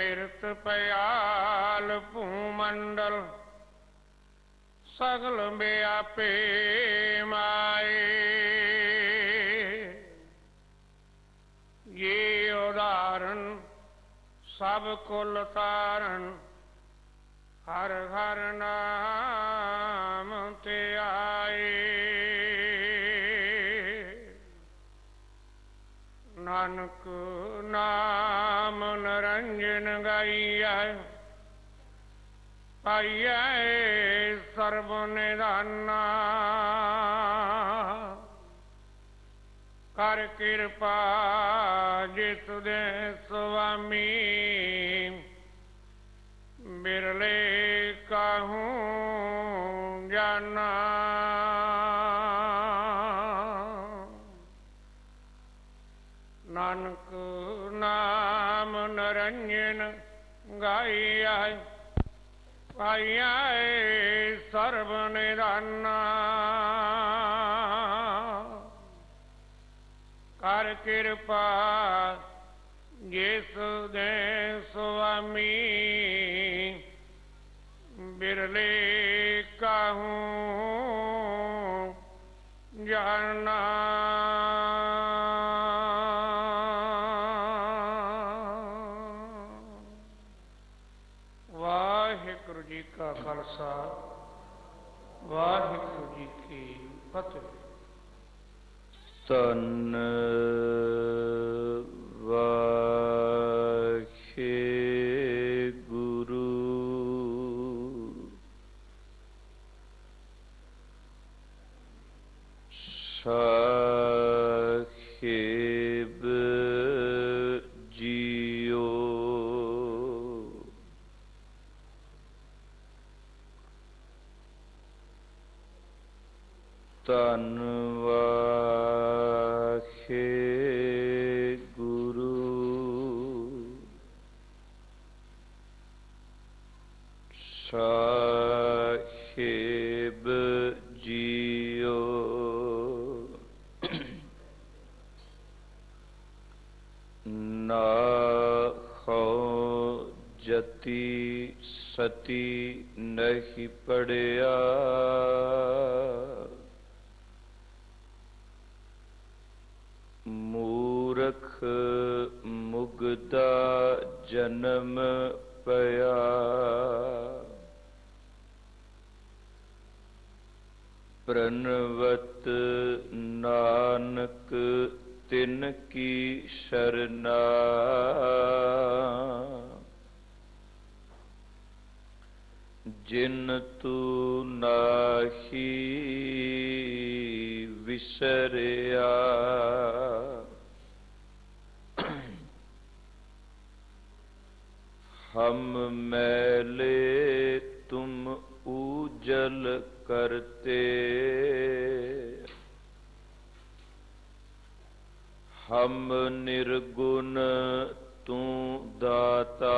अमृत पयाल भूमंडल सगल व्यापे माए। ये उदाहरण सब कुल तारण हर हर नाम ते आए। नानक नाम निरंजन गाइया पाइया सर्व निधाना। कर कृपा जिस दे स्वामी बिरले कहूँ जाना। नानक नाम निरंजन गाइया पाइया सर्व निधाना। कर कृपा जिस दे स्वामी बिरले कहूँ जाना। वाहिगुरु जी का खालसा वाहिगुरु जी की फतेह। धन वाहिगुरु साहिब जियो। धन वाहिगुरु साहिब जियो। नाहौ जति सती नहीं पड़िया। मूरख मुगदा जन्म पया। प्रणवत नानक तिन की शरणा। जिन तू नाही विसरिया। हम मैले तुम उजल करते। हम निर्गुण तू दाता।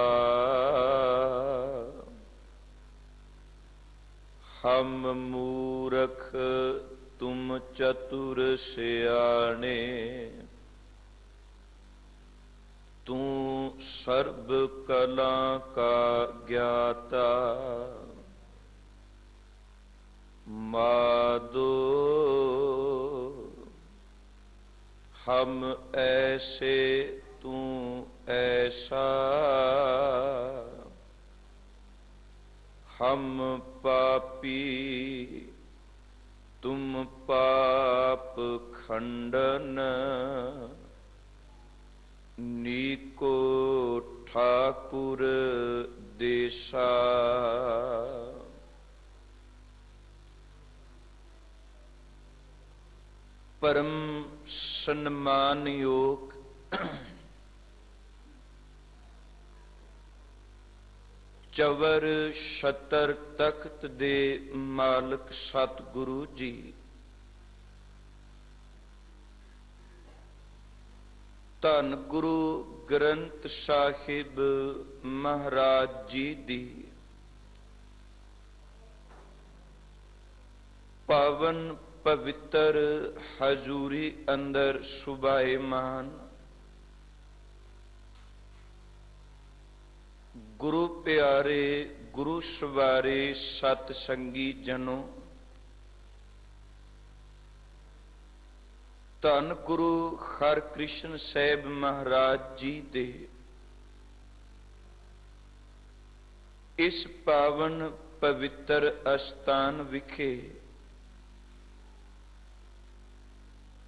हम मूरख तुम चतुर सियाने। तू सर्ब कला का ज्ञाता। माधो हम ऐसे तू ऐसा। हम पापी तुम पाप खंडन। नीको ठाकुर देशा। परम सम्मान योग चवर छतर तख्त दे मालक सतगुरु जी। धन गुरु ग्रंथ साहिब महाराज जी दी पावन पवित्र हजूरी अंदर सुभाएमान गुरु प्यारे गुरु सवारे सत संगी जनो, धन गुरु हर कृष्ण साहिब महाराज जी दे इस पावन पवित्र अस्थान विखे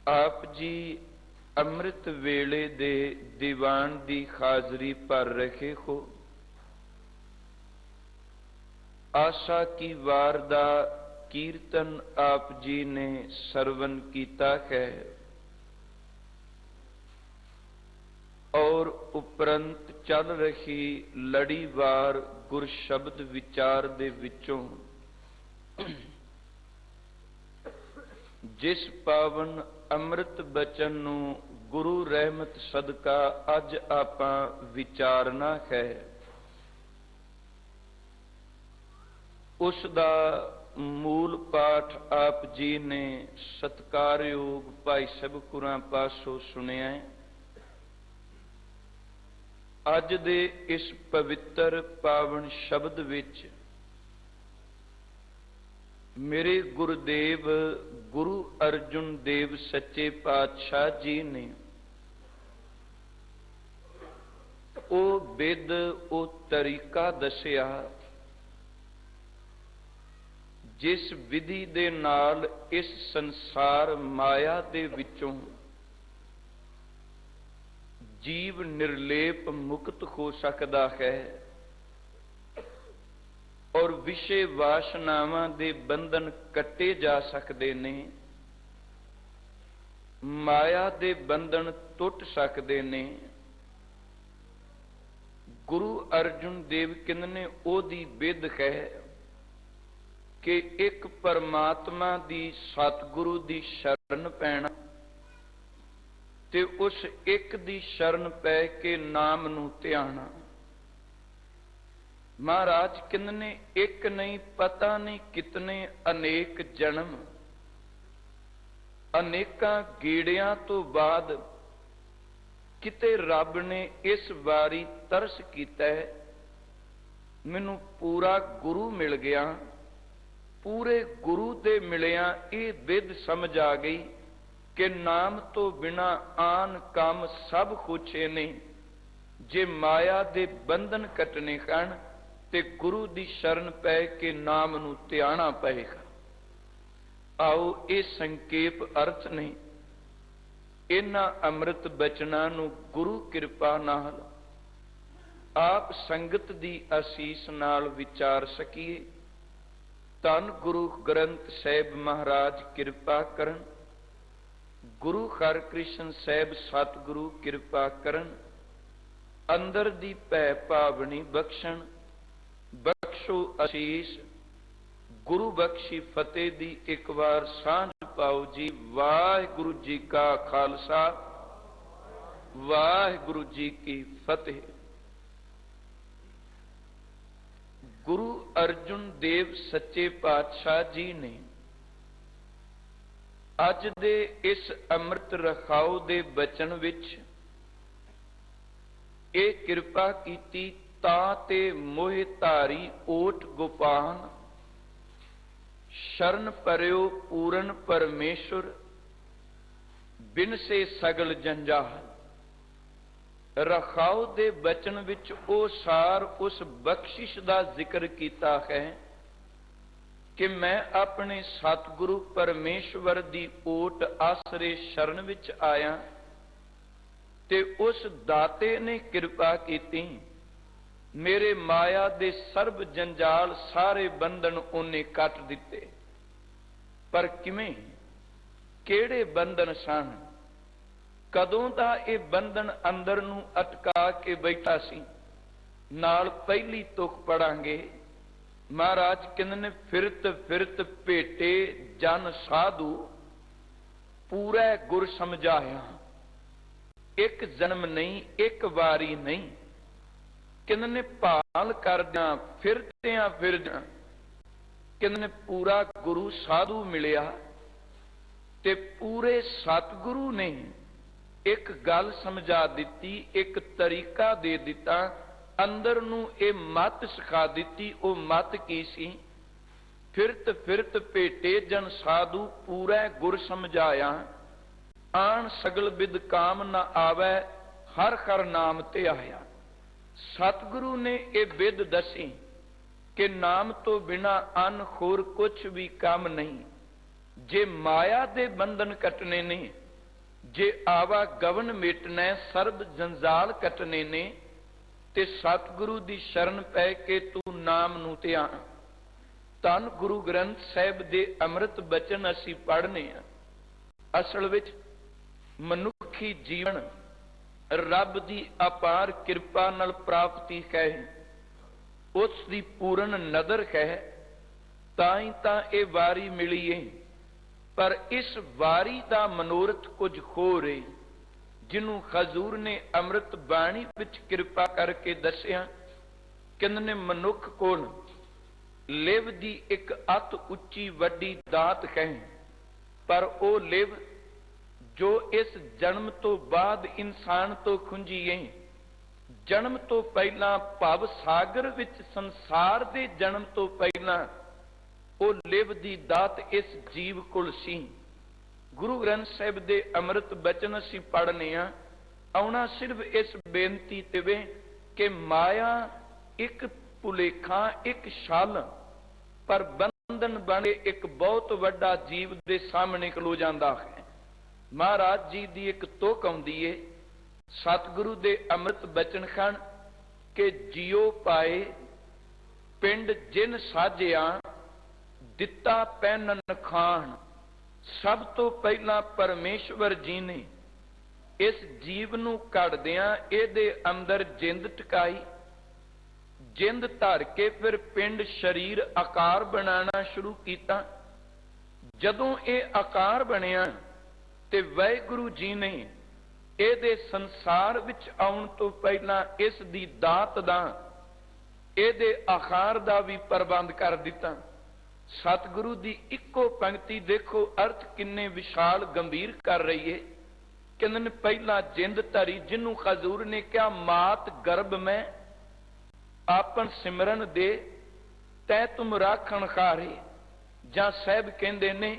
आप जी अमृत वेले दे दीवान दी हाजरी पर रखे हो। आशा की वार दा कीर्तन आप जी ने सरवन कीता है और उपरंत चल रही लड़ीवार गुर शब्द विचार दे विचों जिस पावन अमृत बचन नू गुरु रहमत सदका अज आपां विचारना है, उस दा मूल पाठ आप जी ने सत्कारयोग भाई सबकुरां पासों सुनिया है। अज दे इस पवित्र पावन शब्द विच मेरे गुरुदेव गुरु अर्जुन देव सच्चे पातशाह जी ने ओ विद ओ तरीका दसिया जिस विधि दे नाल इस संसार माया दे विचों जीव निर्लेप मुक्त हो सकता है और विषय वासनावां दे बंधन कटे जा सकते ने, माया दे बंधन टुट सकते ने। गुरु अर्जुन देव किन्ने ओदी विद है कि एक परमात्मा दी सतगुरु दी शरण पैना ते उस एक दी शरण पै के नाम नू ध्याना। महाराज किन्ने एक नहीं पता नहीं कितने अनेक जन्म अनेका गेड़ियां तो बाद किते रब ने इस बारी तरस कीता है, मैनू पूरा गुरु मिल गया। पूरे गुरु दे मिलिया ये विद समझ आ गई कि नाम तो बिना आन काम सब कुछ ने। जे माया दे बंधन कटने कन ते गुरु दी शरण पै के नाम नू ध्याना पएगा। आओ ये संकेप अर्थ ने इन्हां अमृत बचना नू गुरु कृपा नाल आप संगत दी आसीस नाल विचार सकीए। धन गुरु ग्रंथ साहिब महाराज कृपा करन, गुरु हर कृष्ण साहिब सतगुरु कृपा करन, अंदर दी भै भावनी बख्शण, बख्शो आशीष। गुरु बख्शी फतेह दी एक बार सांझ पाओ जी। वाहिगुरु जी का खालसा वाहिगुरु जी की फतेह। गुरु अर्जुन देव सच्चे पातशाह जी ने अज दे इस अमृत रखाओ दे बचन विच ये कृपा कीती ताते मोह धारी ओट गोपान, शरण परयो पूरन परमेश्वर, बिन से सगल जंजाल। रखाओ दे बचन विच ओ सार उस बख्शिश दा जिक्र कीता है कि मैं अपने सतगुरु परमेश्वर दी ओट आसरे शरण विच आया ते उस दाते ने कृपा कीती। मेरे माया दे सर्ब जंजाल सारे बंधन उन्हें कट दिते। पर किवें केड़े बंधन सन? कदों दा ये बंधन अंदर नू अटका के बैठा सी। नाल पहली तुक पढ़ांगे। महाराज किन्ने फिरत फिरत भेटे जन साधु, पूरा गुर समझाया। एक जन्म नहीं एक वारी नहीं, किन्ने भाल करदियां फिरदियां फिरदियां किन्ने पूरा गुरु साधु मिलिया ते पूरे सतगुरु ने एक गल समझा दी, एक तरीका दे दिता ਅੰਦਰ ਨੂੰ ਇਹ ਮੱਤ ਸਿਖਾ ਦਿੱਤੀ। ਉਹ ਮੱਤ ਕੀ ਸੀ? ਫਿਰਤ ਫਿਰਤ ਭੇਟੇ ਜਨ ਸਾਧੂ ਪੂਰੈ ਗੁਰ ਸਮਝਾਇਆ, ਆਣ ਸਗਲ ਬਿਦ ਕਾਮ ਨਾ ਆਵੈ ਹਰ ਹਰ ਨਾਮ ਤੇ ਆਇਆ। ਸਤਿਗੁਰੂ ਨੇ ਇਹ ਬਿਦ ਦਸੀ ਕਿ ਨਾਮ ਤੋਂ ਬਿਨਾ ਅਨ ਹੋਰ ਕੁਛ ਵੀ ਕੰਮ ਨਹੀਂ। ਜੇ ਮਾਇਆ ਦੇ ਬੰਧਨ ਕੱਟਣੇ ਨੇ, ਜੇ ਆਵਾ ਗਵਨ ਮਿਟਣਾ, ਸਰਬ ਜੰਜਾਲ ਕੱਟਣੇ ਨੇ, ਤੇ ਸਤਿਗੁਰੂ ਦੀ ਸ਼ਰਨ ਪੈ ਕੇ ਤੂੰ ਨਾਮ ਨੂੰ ਧਿਆਨ। ਧੰਨ ਗੁਰੂ ਗ੍ਰੰਥ ਸਾਹਿਬ ਦੇ ਅੰਮ੍ਰਿਤ ਬਚਨ ਅਸੀਂ ਪੜ੍ਹਨੇ ਆ। ਅਸਲ ਵਿੱਚ ਮਨੁੱਖੀ ਜੀਵਨ ਰੱਬ ਦੀ ਅਪਾਰ ਕਿਰਪਾ ਨਾਲ ਪ੍ਰਾਪਤੀ ਹੈ, ਉਸ ਦੀ ਪੂਰਨ ਨਦਰ ਹੈ, ਤਾਂ ਹੀ ਤਾਂ ਇਹ ਵਾਰੀ ਮਿਲੀ ਏ। ਪਰ ਇਸ ਵਾਰੀ ਦਾ ਮਨੋਰਥ ਕੁਝ ਹੋਰ ਏ, ਜਿਹਨੂੰ ਹਜ਼ੂਰ ਨੇ ਅੰਮ੍ਰਿਤ ਬਾਣੀ ਵਿੱਚ ਕਿਰਪਾ ਕਰਕੇ ਦੱਸਿਆ। ਕਹਿੰਦੇ ਨੇ ਮਨੁੱਖ ਕੋਲ ਲਿਵ ਦੀ ਇੱਕ ਅਤ ਉੱਚੀ ਵੱਡੀ ਦਾਤ ਹੈ, ਪਰ ਉਹ ਲਿਵ ਜੋ ਇਸ ਜਨਮ ਤੋਂ ਬਾਅਦ ਇਨਸਾਨ ਤੋਂ ਖੁੰਝੀ ਏ। ਜਨਮ ਤੋਂ ਪਹਿਲਾਂ ਭਵ ਸਾਗਰ ਵਿੱਚ ਸੰਸਾਰ ਦੇ ਜਨਮ ਤੋਂ ਪਹਿਲਾਂ ਉਹ ਲਿਵ ਦੀ ਦਾਤ ਇਸ ਜੀਵ ਕੋਲ ਸੀ। ਗੁਰੂ ਗ੍ਰੰਥ ਸਾਹਿਬ ਦੇ ਅੰਮ੍ਰਿਤ ਬਚਨ ਅਸੀਂ ਪੜ੍ਹਨੇ ਆ। ਆਉਣਾ ਸਿਰਫ ਇਸ ਬੇਨਤੀ ਤੇ ਵੇ ਕਿ ਮਾਇਆ ਇੱਕ ਭੁਲੇਖਾ, ਇੱਕ ਛਲ, ਪਰ ਬੰਧਨ ਬਣੇ ਇੱਕ ਬਹੁਤ ਵੱਡਾ ਜੀਵ ਦੇ ਸਾਹਮਣੇ ਖਲੋ ਜਾਂਦਾ ਹੈ। ਮਹਾਰਾਜ ਜੀ ਦੀ ਇੱਕ ਤੁਕ ਆਉਂਦੀ ਏ, ਸਤਿਗੁਰੂ ਦੇ ਅੰਮ੍ਰਿਤ ਬਚਨ ਹਨ ਕਿ ਜਿਉ ਪਾਏ ਪਿੰਡ ਜਿਨ ਸਾਜਿਆ, ਦਿੱਤਾ ਪਹਿਨਨ ਖਾਣ। ਸਭ ਤੋਂ ਪਹਿਲਾਂ ਪਰਮੇਸ਼ਵਰ ਜੀ ਨੇ ਇਸ ਜੀਵ ਨੂੰ ਘੜਦਿਆਂ ਇਹਦੇ ਅੰਦਰ ਜਿੰਦ ਟਿਕਾਈ। ਜਿੰਦ ਧਰ ਕੇ ਫਿਰ ਪਿੰਡ ਸਰੀਰ ਆਕਾਰ ਬਣਾਉਣਾ ਸ਼ੁਰੂ ਕੀਤਾ। ਜਦੋਂ ਇਹ ਆਕਾਰ ਬਣਿਆ ਤੇ ਵਾਹਿਗੁਰੂ ਜੀ ਨੇ ਇਹਦੇ ਸੰਸਾਰ ਵਿੱਚ ਆਉਣ ਤੋਂ ਪਹਿਲਾਂ ਇਸ ਦੀ ਦਾਤ ਦਾ, ਇਹਦੇ ਆਕਾਰ ਦਾ ਵੀ ਪ੍ਰਬੰਧ ਕਰ ਦਿੱਤਾ। ਸਤਿਗੁਰੂ ਦੀ ਇੱਕੋ ਪੰਕਤੀ ਦੇਖੋ ਅਰਥ ਕਿੰਨੇ ਵਿਸ਼ਾਲ ਗੰਭੀਰ ਕਰ ਰਹੀ ਏ। ਕਹਿੰਦੇ ਨੇ ਪਹਿਲਾਂ ਜਿੰਦ ਧਰੀ, ਜਿਹਨੂੰ ਹਜ਼ੂਰ ਨੇ ਕਿਹਾ ਮਾਤ ਗਰਭ ਮੈਂ ਆਪਨ ਸਿਮਰਨ ਦੇ ਤੈ ਤੁਮ ਰਾਖਣ ਖਾਰੇ। ਜਾਂ ਸਾਹਿਬ ਕਹਿੰਦੇ ਨੇ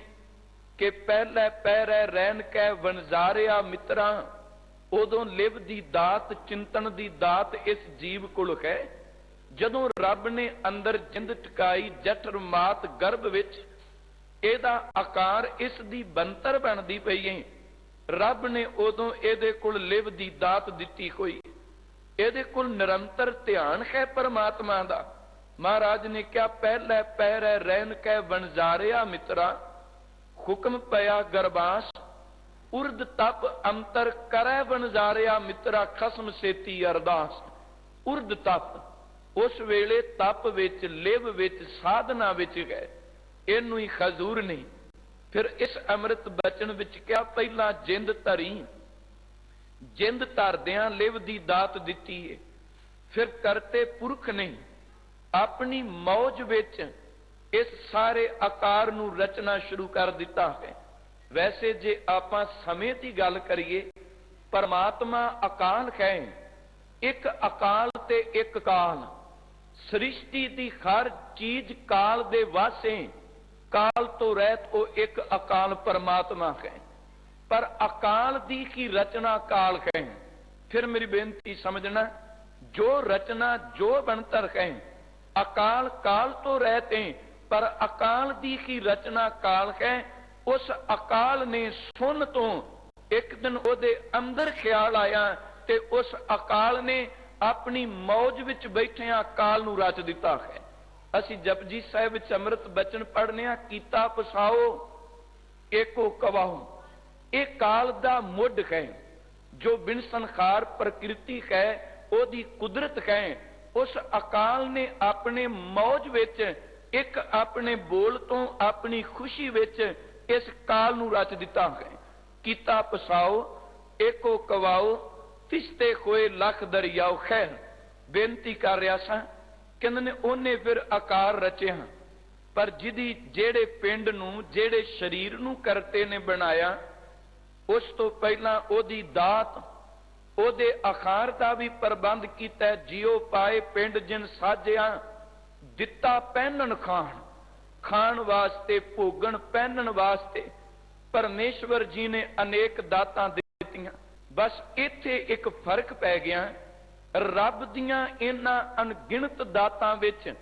ਕਿ ਪਹਿਲੇ ਪੈਰੈ ਰਹਿਣ ਕੈ ਵਣਜਾਰਿਆ ਮਿੱਤਰਾਂ। ਉਦੋਂ ਲਿਵ ਦੀ ਦਾਤ, ਚਿੰਤਨ ਦੀ ਦਾਤ ਇਸ ਜੀਵ ਕੋਲ ਹੈ। ਜਦੋਂ ਰੱਬ ਨੇ ਅੰਦਰ ਜਿੰਦ ਟਿਕਾਈ ਜਠਰ ਮਾਤ ਗਰਭ ਵਿੱਚ, ਇਹਦਾ ਆਕਾਰ, ਇਸ ਦੀ ਬੰਤਰ ਬਣਦੀ ਪਈ ਹੈ। ਰੱਬ ਨੇ ਉਦੋਂ ਇਹਦੇ ਕੋਲ ਲਿਵ ਦੀ ਦਾਤ ਦਿੱਤੀ ਹੋਈ। ਇਹਦੇ ਕੋਲ ਨਿਰੰਤਰ ਧਿਆਨ ਹੈ ਪਰਮਾਤਮਾ ਦਾ। ਮਹਾਰਾਜ ਨੇ ਕਿਹਾ ਪਹਿਲੇ ਪੈਰੈ ਰਹਿਣ ਕੈ ਵਣਜਾਰਿਆ ਮਿੱਤਰਾ, ਹੁਕਮ ਪਿਆ ਗਰਬਾਸ ਉਰਦ ਤਪ ਅੰਤਰ ਕਰੈ ਵਣਜਾਰਿਆ ਮਿੱਤਰਾ, ਖਸਮ ਸੇਤੀ ਅਰਦਾਸ। ਉਰਦ ਤਪ ਉਸ ਵੇਲੇ ਤਪ ਵਿੱਚ, ਲਿਵ ਵਿੱਚ, ਸਾਧਨਾ ਵਿੱਚ ਗਏ। ਇਹਨੂੰ ਹੀ ਹਜ਼ੂਰ ਨੇ ਫਿਰ ਇਸ ਅੰਮ੍ਰਿਤ ਬਚਨ ਵਿੱਚ ਕਿਹਾ ਪਹਿਲਾਂ ਜਿੰਦ ਧਰੀ। ਜਿੰਦ ਧਰਦਿਆਂ ਲਿਵ ਦੀ ਦਾਤ ਦਿੱਤੀ ਹੈ। ਫਿਰ ਕਰਤੇ ਪੁਰਖ ਨੇ ਆਪਣੀ ਮੌਜ ਵਿੱਚ ਇਸ ਸਾਰੇ ਆਕਾਰ ਨੂੰ ਰਚਨਾ ਸ਼ੁਰੂ ਕਰ ਦਿੱਤਾ ਹੈ। ਵੈਸੇ ਜੇ ਆਪਾਂ ਸਮੇਂ ਦੀ ਗੱਲ ਕਰੀਏ, ਪਰਮਾਤਮਾ ਅਕਾਲ ਹੈ। ਇੱਕ ਅਕਾਲ ਤੇ ਇੱਕ ਕਾਲ। ਸ੍ਰਿਸ਼ਟੀ ਦੀ ਹਰ ਚੀਜ਼ ਕਾਲ ਦੇ ਵਾਸੇ, ਕਾਲ ਤੋਂ ਰਹਿਤ ਉਹ ਇੱਕ ਅਕਾਲ ਪਰਮਾਤਮਾ ਹੈ। ਪਰ ਅਕਾਲ ਦੀ ਕੀ ਰਚਨਾ ਕਾਲ ਹੈ। ਫਿਰ ਮੇਰੀ ਬੇਨਤੀ ਸਮਝਣਾ, ਜੋ ਰਚਨਾ, ਜੋ ਬਣਤਰ ਹੈ, ਅਕਾਲ ਕਾਲ ਤੋਂ ਰਹਿਤ ਹੈ, ਪਰ ਅਕਾਲ ਦੀ ਕੀ ਰਚਨਾ ਕਾਲ ਹੈ। ਉਸ ਅਕਾਲ ਨੇ ਸੁਣ ਤੋਂ ਇੱਕ ਦਿਨ ਉਹਦੇ ਅੰਦਰ ਖਿਆਲ ਆਇਆ ਤੇ ਉਸ ਅਕਾਲ ਨੇ ਆਪਣੀ ਮੌਜ ਵਿੱਚ ਬੈਠਿਆਂ ਕਾਲ ਨੂੰ ਰਚ ਦਿੱਤਾ ਹੈ। ਅਸੀਂ ਜਪਜੀ ਸਾਹਿਬ ਵਿੱਚ ਅੰਮ੍ਰਿਤ ਬਚਨ ਪੜ੍ਹਨੇ ਆ, ਕੀਤਾ ਪਸਾਓ ਏਕੋ ਕਵਾਹੂ। ਇਹ ਕਾਲ ਦਾ ਮੁੱਢ ਹੈ, ਜੋ ਬਿਨ ਸੰਖਾਰ ਪ੍ਰਕਿਰਤੀ ਹੈ, ਉਹਦੀ ਕੁਦਰਤ ਹੈ। ਉਸ ਅਕਾਲ ਨੇ ਆਪਣੇ ਮੌਜ ਵਿੱਚ, ਇੱਕ ਆਪਣੇ ਬੋਲ ਤੋਂ, ਆਪਣੀ ਖੁਸ਼ੀ ਵਿੱਚ ਇਸ ਕਾਲ ਨੂੰ ਰਚ ਦਿੱਤਾ ਹੈ। ਕੀਤਾ ਪਸਾਓ ਏਕੋ ਕਵਾਓ, ਤਿਸਤੇ ਹੋਏ ਲੱਖ ਦਰਿਆਓ। ਖੈਰ ਬੇਨਤੀ ਕਰ ਰਿਹਾ ਸਾਂ, ਕਹਿੰਦੇ ਨੇ ਉਹਨੇ ਫਿਰ ਆਕਾਰ ਰਚਿਆ। ਪਰ ਜਿਹਦੀ, ਜਿਹੜੇ ਪਿੰਡ ਨੂੰ, ਜਿਹੜੇ ਸਰੀਰ ਨੂੰ ਕਰਤੇ ਨੇ ਬਣਾਇਆ, ਉਸ ਤੋਂ ਪਹਿਲਾਂ ਉਹਦੀ ਦਾਤ, ਉਹਦੇ ਆਖਾਰ ਦਾ ਵੀ ਪ੍ਰਬੰਧ ਕੀਤਾ। ਜਿਉ ਪਾਏ ਪਿੰਡ ਜਿਨ ਸਾਜਿਆ, ਦਿੱਤਾ ਪਹਿਨਣ ਖਾਣ, ਖਾਣ ਵਾਸਤੇ, ਭੋਗਣ ਪਹਿਨਣ ਵਾਸਤੇ ਪਰਮੇਸ਼ਵਰ ਜੀ ਨੇ ਅਨੇਕ ਦਾਤਾਂ ਦਿੱਤੀਆਂ। ਬਸ ਇੱਥੇ ਇੱਕ ਫਰਕ ਪੈ ਗਿਆ। ਰੱਬ ਦੀਆਂ ਇਹਨਾਂ ਅਣਗਿਣਤ ਦਾਤਾਂ ਵਿੱਚ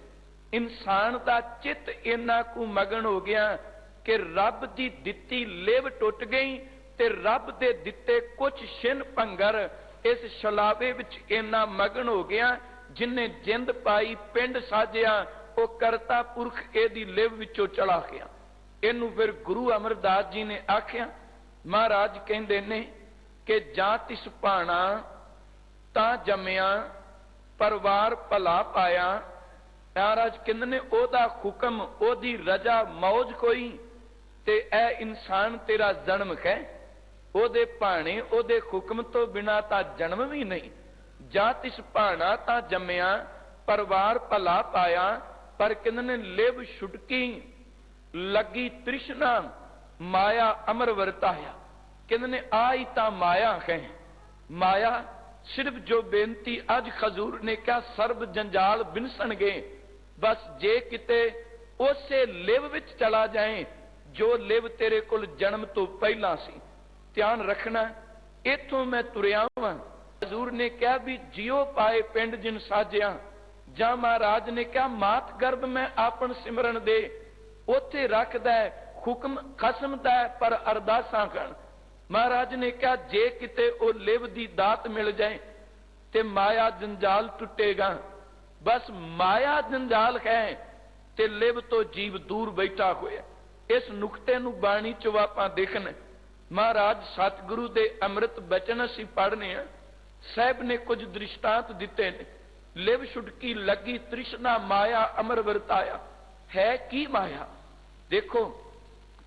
ਇਨਸਾਨ ਦਾ ਚਿੱਤ ਇੰਨਾ ਕੁ ਮਗਨ ਹੋ ਗਿਆ ਕਿ ਰੱਬ ਦੀ ਦਿੱਤੀ ਲਿਵ ਟੁੱਟ ਗਈ ਤੇ ਰੱਬ ਦੇ ਦਿੱਤੇ ਕੁਝ ਛਿਨ ਭੰਗਰ ਇਸ ਛਲਾਵੇ ਵਿੱਚ ਇੰਨਾ ਮਗਨ ਹੋ ਗਿਆ। ਜਿਨੇ ਜਿੰਦ ਪਾਈ ਪਿੰਡ ਸਾਜਿਆ, ਉਹ ਕਰਤਾ ਪੁਰਖ ਇਹਦੀ ਲਿਵ ਵਿੱਚੋਂ ਚਲਾ ਗਿਆ। ਇਹਨੂੰ ਫਿਰ ਗੁਰੂ ਅਮਰਦਾਸ ਜੀ ਨੇ ਆਖਿਆ। ਮਹਾਰਾਜ ਕਹਿੰਦੇ ਨੇ ਕਿ ਜਾਂ ਤਿਸ ਭਾਣਾ ਤਾਂ ਜੰਮਿਆ, ਪਰਿਵਾਰ ਭਲਾ ਪਾਇਆ। ਮਹਾਰਾਜ ਕਹਿੰਦੇ ਨੇ ਉਹਦਾ ਹੁਕਮ, ਉਹਦੀ ਰਜਾ ਮੌਜ ਕੋਈ, ਤੇ ਇਹ ਇਨਸਾਨ ਤੇਰਾ ਜਨਮ ਹੈ। ਉਹਦੇ ਭਾਣੇ, ਉਹਦੇ ਹੁਕਮ ਤੋਂ ਬਿਨਾ ਤਾਂ ਜਨਮ ਵੀ ਨਹੀਂ। ਜਾਂ ਤਿਸ ਭਾਣਾ ਤਾਂ ਜੰਮਿਆ, ਪਰਿਵਾਰ ਭਲਾ ਪਾਇਆ। ਪਰ ਕਹਿੰਦੇ ਨੇ ਲਿਵ ਛੁਟਕੀ, ਲੱਗੀ ਤ੍ਰਿਸ਼ਨਾ, ਮਾਇਆ ਅਮਰ ਵਰਤਾਇਆ। ਕਹਿੰਦੇ ਨੇ ਆਈ ਤਾਂ ਮਾਇਆ ਹੈ। ਮਾਇਆ ਸਿਰਫ ਜੋ ਬੇਨਤੀ ਅੱਜ ਖਜ਼ੂਰ ਨੇ ਕਿਹਾ ਸਰਬ ਜੰਜਾਲ ਬਿਨਸਣਗੇ। ਬਸ ਜੇ ਕਿਤੇ ਉਸੇ ਲਿਵ ਵਿੱਚ ਚਲਾ ਜਾਏ ਜੋ ਲਿਵ ਤੇਰੇ ਕੋਲ ਜਨਮ ਤੋਂ ਪਹਿਲਾਂ ਸੀ। ਧਿਆਨ ਰੱਖਣਾ, ਇੱਥੋਂ ਮੈਂ ਤੁਰਿਆ ਵਾਂ। ਹਜ਼ੂਰ ਨੇ ਕਿਹਾ ਵੀ ਜਿਉ ਪਾਏ ਪਿੰਡ ਜਿਨ ਸਾਜਿਆ, ਜਾਂ ਮਹਾਰਾਜ ਨੇ ਕਿਹਾ ਮਾਤ ਗਰਭ ਮੈਂ ਆਪਨ ਸਿਮਰਨ ਦੇ। ਉੱਥੇ ਰੱਖਦਾ ਹੁਕਮ ਖਸਮ ਦਾ ਪਰ ਅਰਦਾਸਾਂ ਕਰਨ। ਮਹਾਰਾਜ ਨੇ ਕਿਹਾ ਜੇ ਕਿਤੇ ਉਹ ਲਿਵ ਦੀ ਦਾਤ ਮਿਲ ਜਾਏ ਤੇ ਮਾਇਆ ਜੰਜਾਲ ਟੁੱਟੇਗਾ। ਬਸ ਮਾਇਆ ਜੰਜਾਲ ਹੈ ਤੇ ਲਿਵ ਤੋਂ ਜੀਵ ਦੂਰ ਬੈਠਾ ਹੋਇਆ। ਇਸ ਨੁਕਤੇ ਨੂੰ ਬਾਣੀ ਚੋਂ ਆਪਾਂ ਦੇਖਣਾ। ਮਹਾਰਾਜ ਸਤਿਗੁਰੂ ਦੇ ਅੰਮ੍ਰਿਤ ਬਚਨ ਅਸੀਂ ਪੜ੍ਹਨੇ ਆ। ਸਾਹਿਬ ਨੇ ਕੁਝ ਦ੍ਰਿਸ਼ਟਾਂਤ ਦਿੱਤੇ ਨੇ। ਲਿਵ ਛੁਟਕੀ, ਲੱਗੀ ਤ੍ਰਿਸ਼ਨਾ, ਮਾਇਆ ਅਮਰ ਵਰਤਾਇਆ। ਹੈ ਕੀ ਮਾਇਆ? ਦੇਖੋ,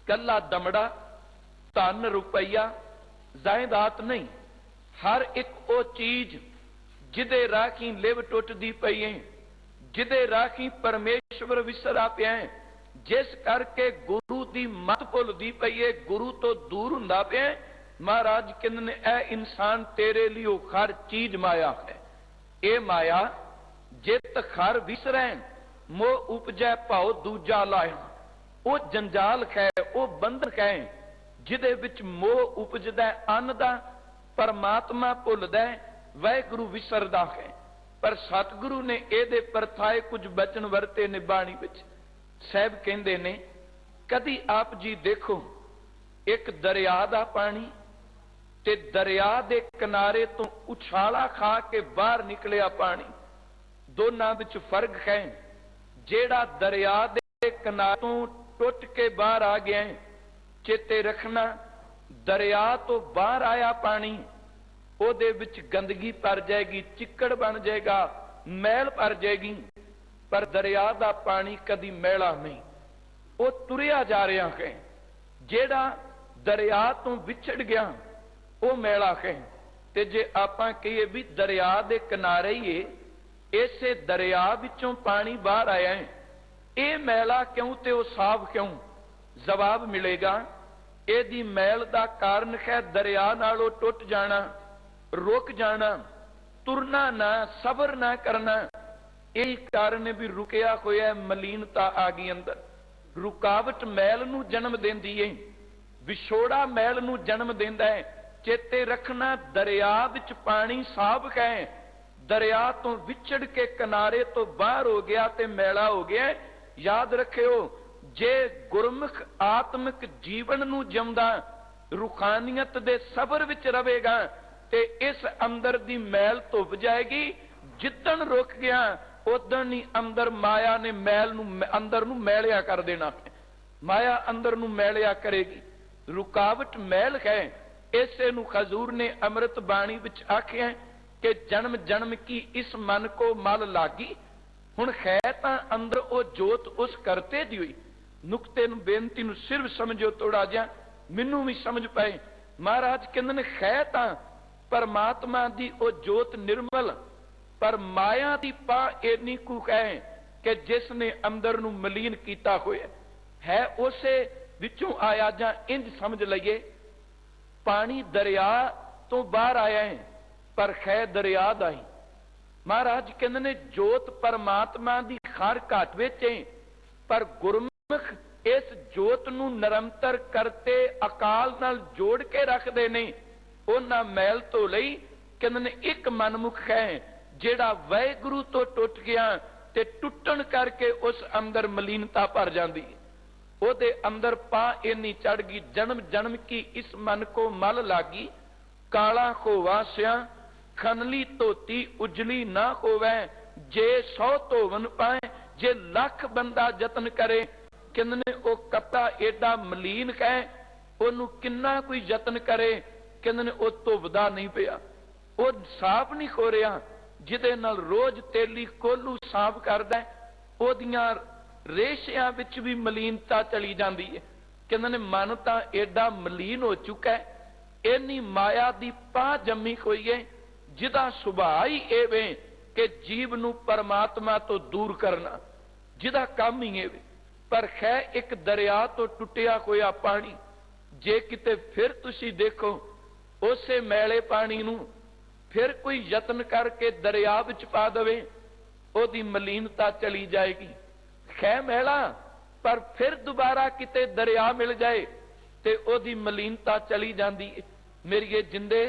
ਕੱਲਾ ਦਮੜਾ, ਧਨ ਰੁਪਈਆ, ਜਾਇਦਾਦ ਨਹੀਂ। ਹਰ ਇੱਕ ਉਹ ਚੀਜ਼ ਜਿਹਦੇ ਰਾਖੀ ਲਿਵ ਟੁੱਟਦੀ ਪਈ ਹੈ, ਜਿਹਦੇ ਰਾਖੀ ਪਰਮੇਸ਼ਵਰ ਵਿਸਰਾ ਪਿਆ ਹੈ, ਜਿਸ ਕਰਕੇ ਗੁਰੂ ਦੀ ਮੱਤ ਭੁੱਲਦੀ ਪਈ ਹੈ, ਗੁਰੂ ਤੋਂ ਦੂਰ ਹੁੰਦਾ ਪਿਆ। ਮਹਾਰਾਜ ਕਹਿੰਦੇ ਨੇ ਇਹ ਇਨਸਾਨ ਤੇਰੇ ਲਈ ਉਹ ਹਰ ਚੀਜ਼ ਮਾਇਆ ਹੈ। ਇਹ ਮਾਇਆ ਜਿਤ ਖਰ ਵਿਸਰੈ, ਮੋਹ ਉਪਜੈ ਭਾਉ ਦੂਜਾ ਲਾਇਆ। ਉਹ ਜੰਜਾਲ ਹੈ, ਉਹ ਬੰਧਨ ਹੈ ਜਿਹਦੇ ਵਿੱਚ ਮੋਹ ਉਪਜਦਾ ਅੰਨ ਦਾ, ਪਰਮਾਤਮਾ ਭੁੱਲਦਾ, ਵਾਹਿਗੁਰੂ ਵਿਸਰਦਾ ਹੈ। ਪਰ ਸਤਿਗੁਰੂ ਨੇ ਇਹਦੇ ਪਰਥਾਏ ਕੁਝ ਬਚਨ ਵਰਤੇ ਨੇ ਬਾਣੀ ਵਿੱਚ। ਸਾਹਿਬ ਕਹਿੰਦੇ ਨੇ ਕਦੀ ਆਪ ਜੀ ਦੇਖੋ ਇੱਕ ਦਰਿਆ ਦਾ ਪਾਣੀ ਤੇ ਦਰਿਆ ਦੇ ਕਿਨਾਰੇ ਤੋਂ ਉਛਾਲਾ ਖਾ ਕੇ ਬਾਹਰ ਨਿਕਲਿਆ ਪਾਣੀ, ਦੋਨਾਂ ਵਿੱਚ ਫਰਕ ਹੈ। ਜਿਹੜਾ ਦਰਿਆ ਦੇ ਕਿਨਾਰੇ ਤੋਂ ਟੁੱਟ ਕੇ ਬਾਹਰ ਆ ਗਿਆ, ਚੇਤੇ ਰੱਖਣਾ, ਦਰਿਆ ਤੋਂ ਬਾਹਰ ਆਇਆ ਪਾਣੀ, ਉਹਦੇ ਵਿੱਚ ਗੰਦਗੀ ਭਰ ਜਾਏਗੀ, ਚਿੱਕੜ ਬਣ ਜਾਏਗਾ, ਮੈਲ ਭਰ ਜਾਏਗੀ। ਪਰ ਦਰਿਆ ਦਾ ਪਾਣੀ ਕਦੀ ਮੈਲਾ ਨਹੀਂ, ਉਹ ਤੁਰਿਆ ਜਾ ਰਿਹਾ ਹੈ। ਜਿਹੜਾ ਦਰਿਆ ਤੋਂ ਵਿਛੜ ਗਿਆ ਉਹ ਮੈਲਾ ਹੈ। ਤੇ ਜੇ ਆਪਾਂ ਕਹੀਏ ਵੀ ਦਰਿਆ ਦੇ ਕਿਨਾਰੇ ਹੀ ਏ, ਇਸੇ ਦਰਿਆ ਵਿੱਚੋਂ ਪਾਣੀ ਬਾਹਰ ਆਇਆ ਹੈ, ਇਹ ਮੈਲਾ ਕਿਉਂ ਤੇ ਉਹ ਸਾਫ਼ ਕਿਉਂ? ਜਵਾਬ ਮਿਲੇਗਾ, ਇਹਦੀ ਮੈਲ ਦਾ ਕਾਰਨ ਹੈ ਦਰਿਆ ਨਾਲੋਂ ਟੁੱਟ ਜਾਣਾ, ਰੁਕ ਜਾਣਾ, ਤੁਰਨਾ ਨਾ, ਸਬਰ ਨਾ ਕਰਨਾ। ਇਹ ਕਾਰਨ ਵੀ ਰੁਕਿਆ ਹੋਇਆ ਮਲੀਨਤਾ ਆ ਗਈ ਅੰਦਰ। ਰੁਕਾਵਟ ਮੈਲ ਨੂੰ ਜਨਮ ਦਿੰਦੀ ਏ, ਵਿਛੋੜਾ ਮੈਲ ਨੂੰ ਜਨਮ ਦਿੰਦਾ ਹੈ। ਚੇਤੇ ਰੱਖਣਾ, ਦਰਿਆ ਵਿੱਚ ਪਾਣੀ ਸਾਫ਼ ਹੈ, ਦਰਿਆ ਤੋਂ ਵਿਛੜ ਕੇ ਕਿਨਾਰੇ ਤੋਂ ਬਾਹਰ ਹੋ ਗਿਆ ਤੇ ਮੈਲਾ ਹੋ ਗਿਆ। ਯਾਦ ਰੱਖਿਓ, ਜੇ ਗੁਰਮੁਖ ਆਤਮਿਕ ਜੀਵਨ ਨੂੰ ਜਿਉਂਦਾ, ਰੂਹਾਨੀਅਤ ਦੇ ਸਬਰ ਵਿੱਚ ਰਹੇਗਾ ਤੇ ਇਸ ਅੰਦਰ ਦੀ ਮੈਲ ਧੁੱਪ ਜਾਏਗੀ। ਜਿੱਦਣ ਰੁਕ ਗਿਆ ਉਦਣ ਹੀ ਅੰਦਰ ਮਾਇਆ ਨੇ ਮੈਲ ਨੂੰ ਅੰਦਰ ਨੂੰ ਮੈਲਿਆ ਕਰ ਦੇਣਾ। ਮਾਇਆ ਅੰਦਰ ਨੂੰ ਮੈਲਿਆ ਕਰੇਗੀ। ਰੁਕਾਵਟ ਮੈਲ ਹੈ। ਇਸੇ ਨੂੰ ਹਜ਼ੂਰ ਨੇ ਅੰਮ੍ਰਿਤ ਬਾਣੀ ਵਿੱਚ ਆਖਿਆ ਕਿ ਜਨਮ ਜਨਮ ਕੀ ਇਸ ਮਨ ਕੋ ਮਲ ਲਾਗੀ। ਹੁਣ ਹੈ ਤਾਂ ਅੰਦਰ ਉਹ ਜੋਤ ਉਸ ਕਰਤੇ ਦੀ ਹੋਈ। ਨੁਕਤੇ ਨੂੰ, ਬੇਨਤੀ ਨੂੰ ਸਿਰਫ ਸਮਝੋ ਥੋੜਾ ਜਿਹਾ, ਮੈਨੂੰ ਵੀ ਸਮਝ ਪਏ। ਮਹਾਰਾਜ ਕਹਿੰਦੇ ਨੇ ਹੈ ਤਾਂ ਪਰਮਾਤਮਾ ਦੀ ਉਹ ਜੋਤ ਨਿਰਮਲ, ਪਰ ਮਾਇਆ ਦੀ ਪਾ ਇੰਨੀ ਕੁ ਹੈ ਕਿ ਜਿਸ ਨੇ ਅੰਦਰ ਨੂੰ ਮਲੀਨ ਕੀਤਾ ਹੋਇਆ ਹੈ, ਉਸੇ ਵਿੱਚੋਂ ਆਇਆ। ਜਾਂ ਇੰਜ ਸਮਝ ਲਈਏ, ਪਾਣੀ ਦਰਿਆ ਤੋਂ ਬਾਹਰ ਆਇਆ ਹੈ, पर खै दरिया दा ही। महाराज कहते ने जोत परमात्मा दी हर घट विच है, पर गुरमुख इस जोत नूं निरंतर करते अकाल नाल जोड़ के रखते ने। उन्हां मैल तो लई कहते ने एक मनमुख है जिहड़ा वाहिगुरू तो टुट गया ते टुटण करके उस अंदर मलीनता भर जाती है। ओदे अंदर पा इन्नी चढ़ गई, जन्म जन्म की इस मन को मल लागी। काला होवा स्या खनली धोती उजली ना होवे, जे 100 धोवन पाए, जे लख बंदा जतन करे। कहंदे ओ कपड़ा एडा मलीन है, ओनू किन्ना कोई जतन करे, कहंदे ओ धुबदा नहीं पिया, ओ साफ नहीं हो रहा। जिदे नाल रोज तेली कोलू साफ करदा, ओदियां रेशियां विच भी मलीनता चली जाती है। कहंदे ने मन तां एडा मलीन हो चुका है, इन्नी माया दी पा जम्मी होई है, जिदा सुभाव ही एवे कि जीव नूं परमात्मा तो दूर करना, जिदा काम ही एवे। पर खै एक दरिया तो टुटिया होया पानी, जे किते फिर तुसी देखो उसे मैले पानी नूं फिर कोई यत्न करके दरिया विच पा दवे, ओदी मलीनता चली जाएगी। खै मैला, पर फिर दोबारा किते दरिया मिल जाए ते ओदी मलीनता चली जाती है। मेरी जिंदे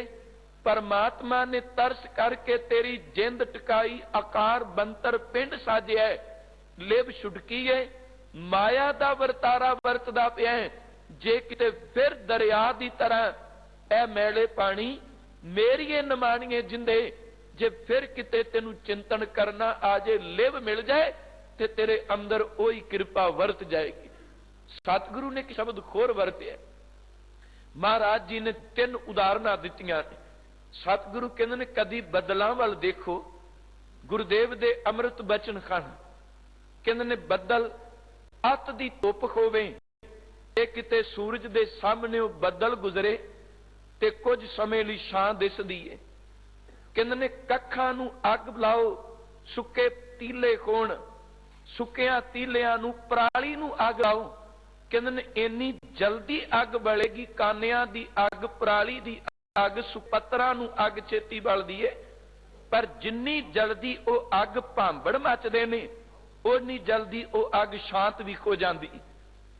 परमात्मा ने तरस करके तेरी जिंद टकाई, आकार बंतर पिंड साजिया है, लिव छुड़की है, माया दा वरतारा वरतदा पिया है। जे किते फिर दरिया दी तरह ए मैले पानी मेरी नमाणीए जिंदे, जे फिर किते तेनू चिंतन करना आ जे, लिव मिल जाए ते तेरे अंदर ओही कृपा वरत जाएगी। सतगुरु ने एक शब्द खोर वरते, महाराज जी ने 3 उदाहरण दित्तियां ने। सतगुरु कहंदे ने कदी बदलां वल देखो, गुरुदेव दे अमृत बचन खान। कहंदे ने बदल अत दी धुप होवे, ते किते सूरज दे सामने बदल गुजरे ते कुछ समय लई छां दिसदी है। कहंदे ने कखां नूं अग लाओ, सुके तीले होण, सुकिया तीलियां नूं पराली नूं अग लाओ। कहंदे ने इन्नी जल्दी अग बलेगी, कानियां दी अग, पराली दी अग, सुपत्तरां नूं अग छेती बलदी है, पर जिन्नी जल्दी वो अग भांबड़ मचदे ने, उन्नी जल्दी वो अग शांत भी हो जाती।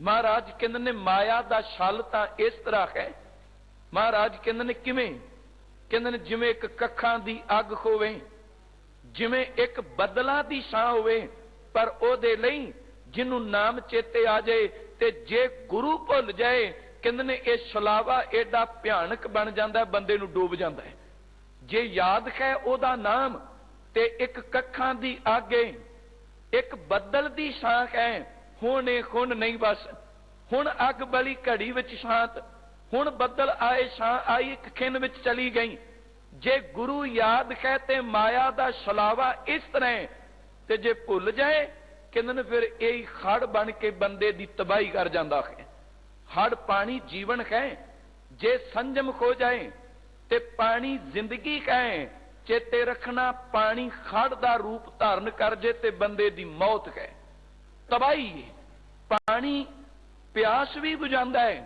महाराज कहंदे ने माया दा छल तां इस तरह है। महाराज कहंदे ने किवें? कहंदे ने जिवें एक कखां दी अग होवे, जिवें एक बदलां दी छां होवे, पर ओदे लई जिन्नू नाम चेते आ जाए ते जे गुरु भुल जाए, कहंदे ने ये छलावा एडा भयानक बन जाता है, बंदे नू डूब जाता है। जे याद है ओदा नाम ते एक कखां दी अग है, एक बदल दी छां है, हुण हुण नहीं बस, हुण अग बली घड़ी विच शांत, हुण बदल आए छां आई एक खिन विच चली गई। जे गुरु याद है ते माया दा छलावा इस तरह, ते जे भुल जाए कहंदे ने फिर यही खड़ बन के बंदे दी तबाही कर जाता है। हड़ पानी जीवन है, जे संजम हो जाए ते पानी जिंदगी है। चेते रखना पानी खड़ दा रूप धारण कर जे ते बंदे दी मौत है, तबाही है। पानी प्यास भी बुझांदा है,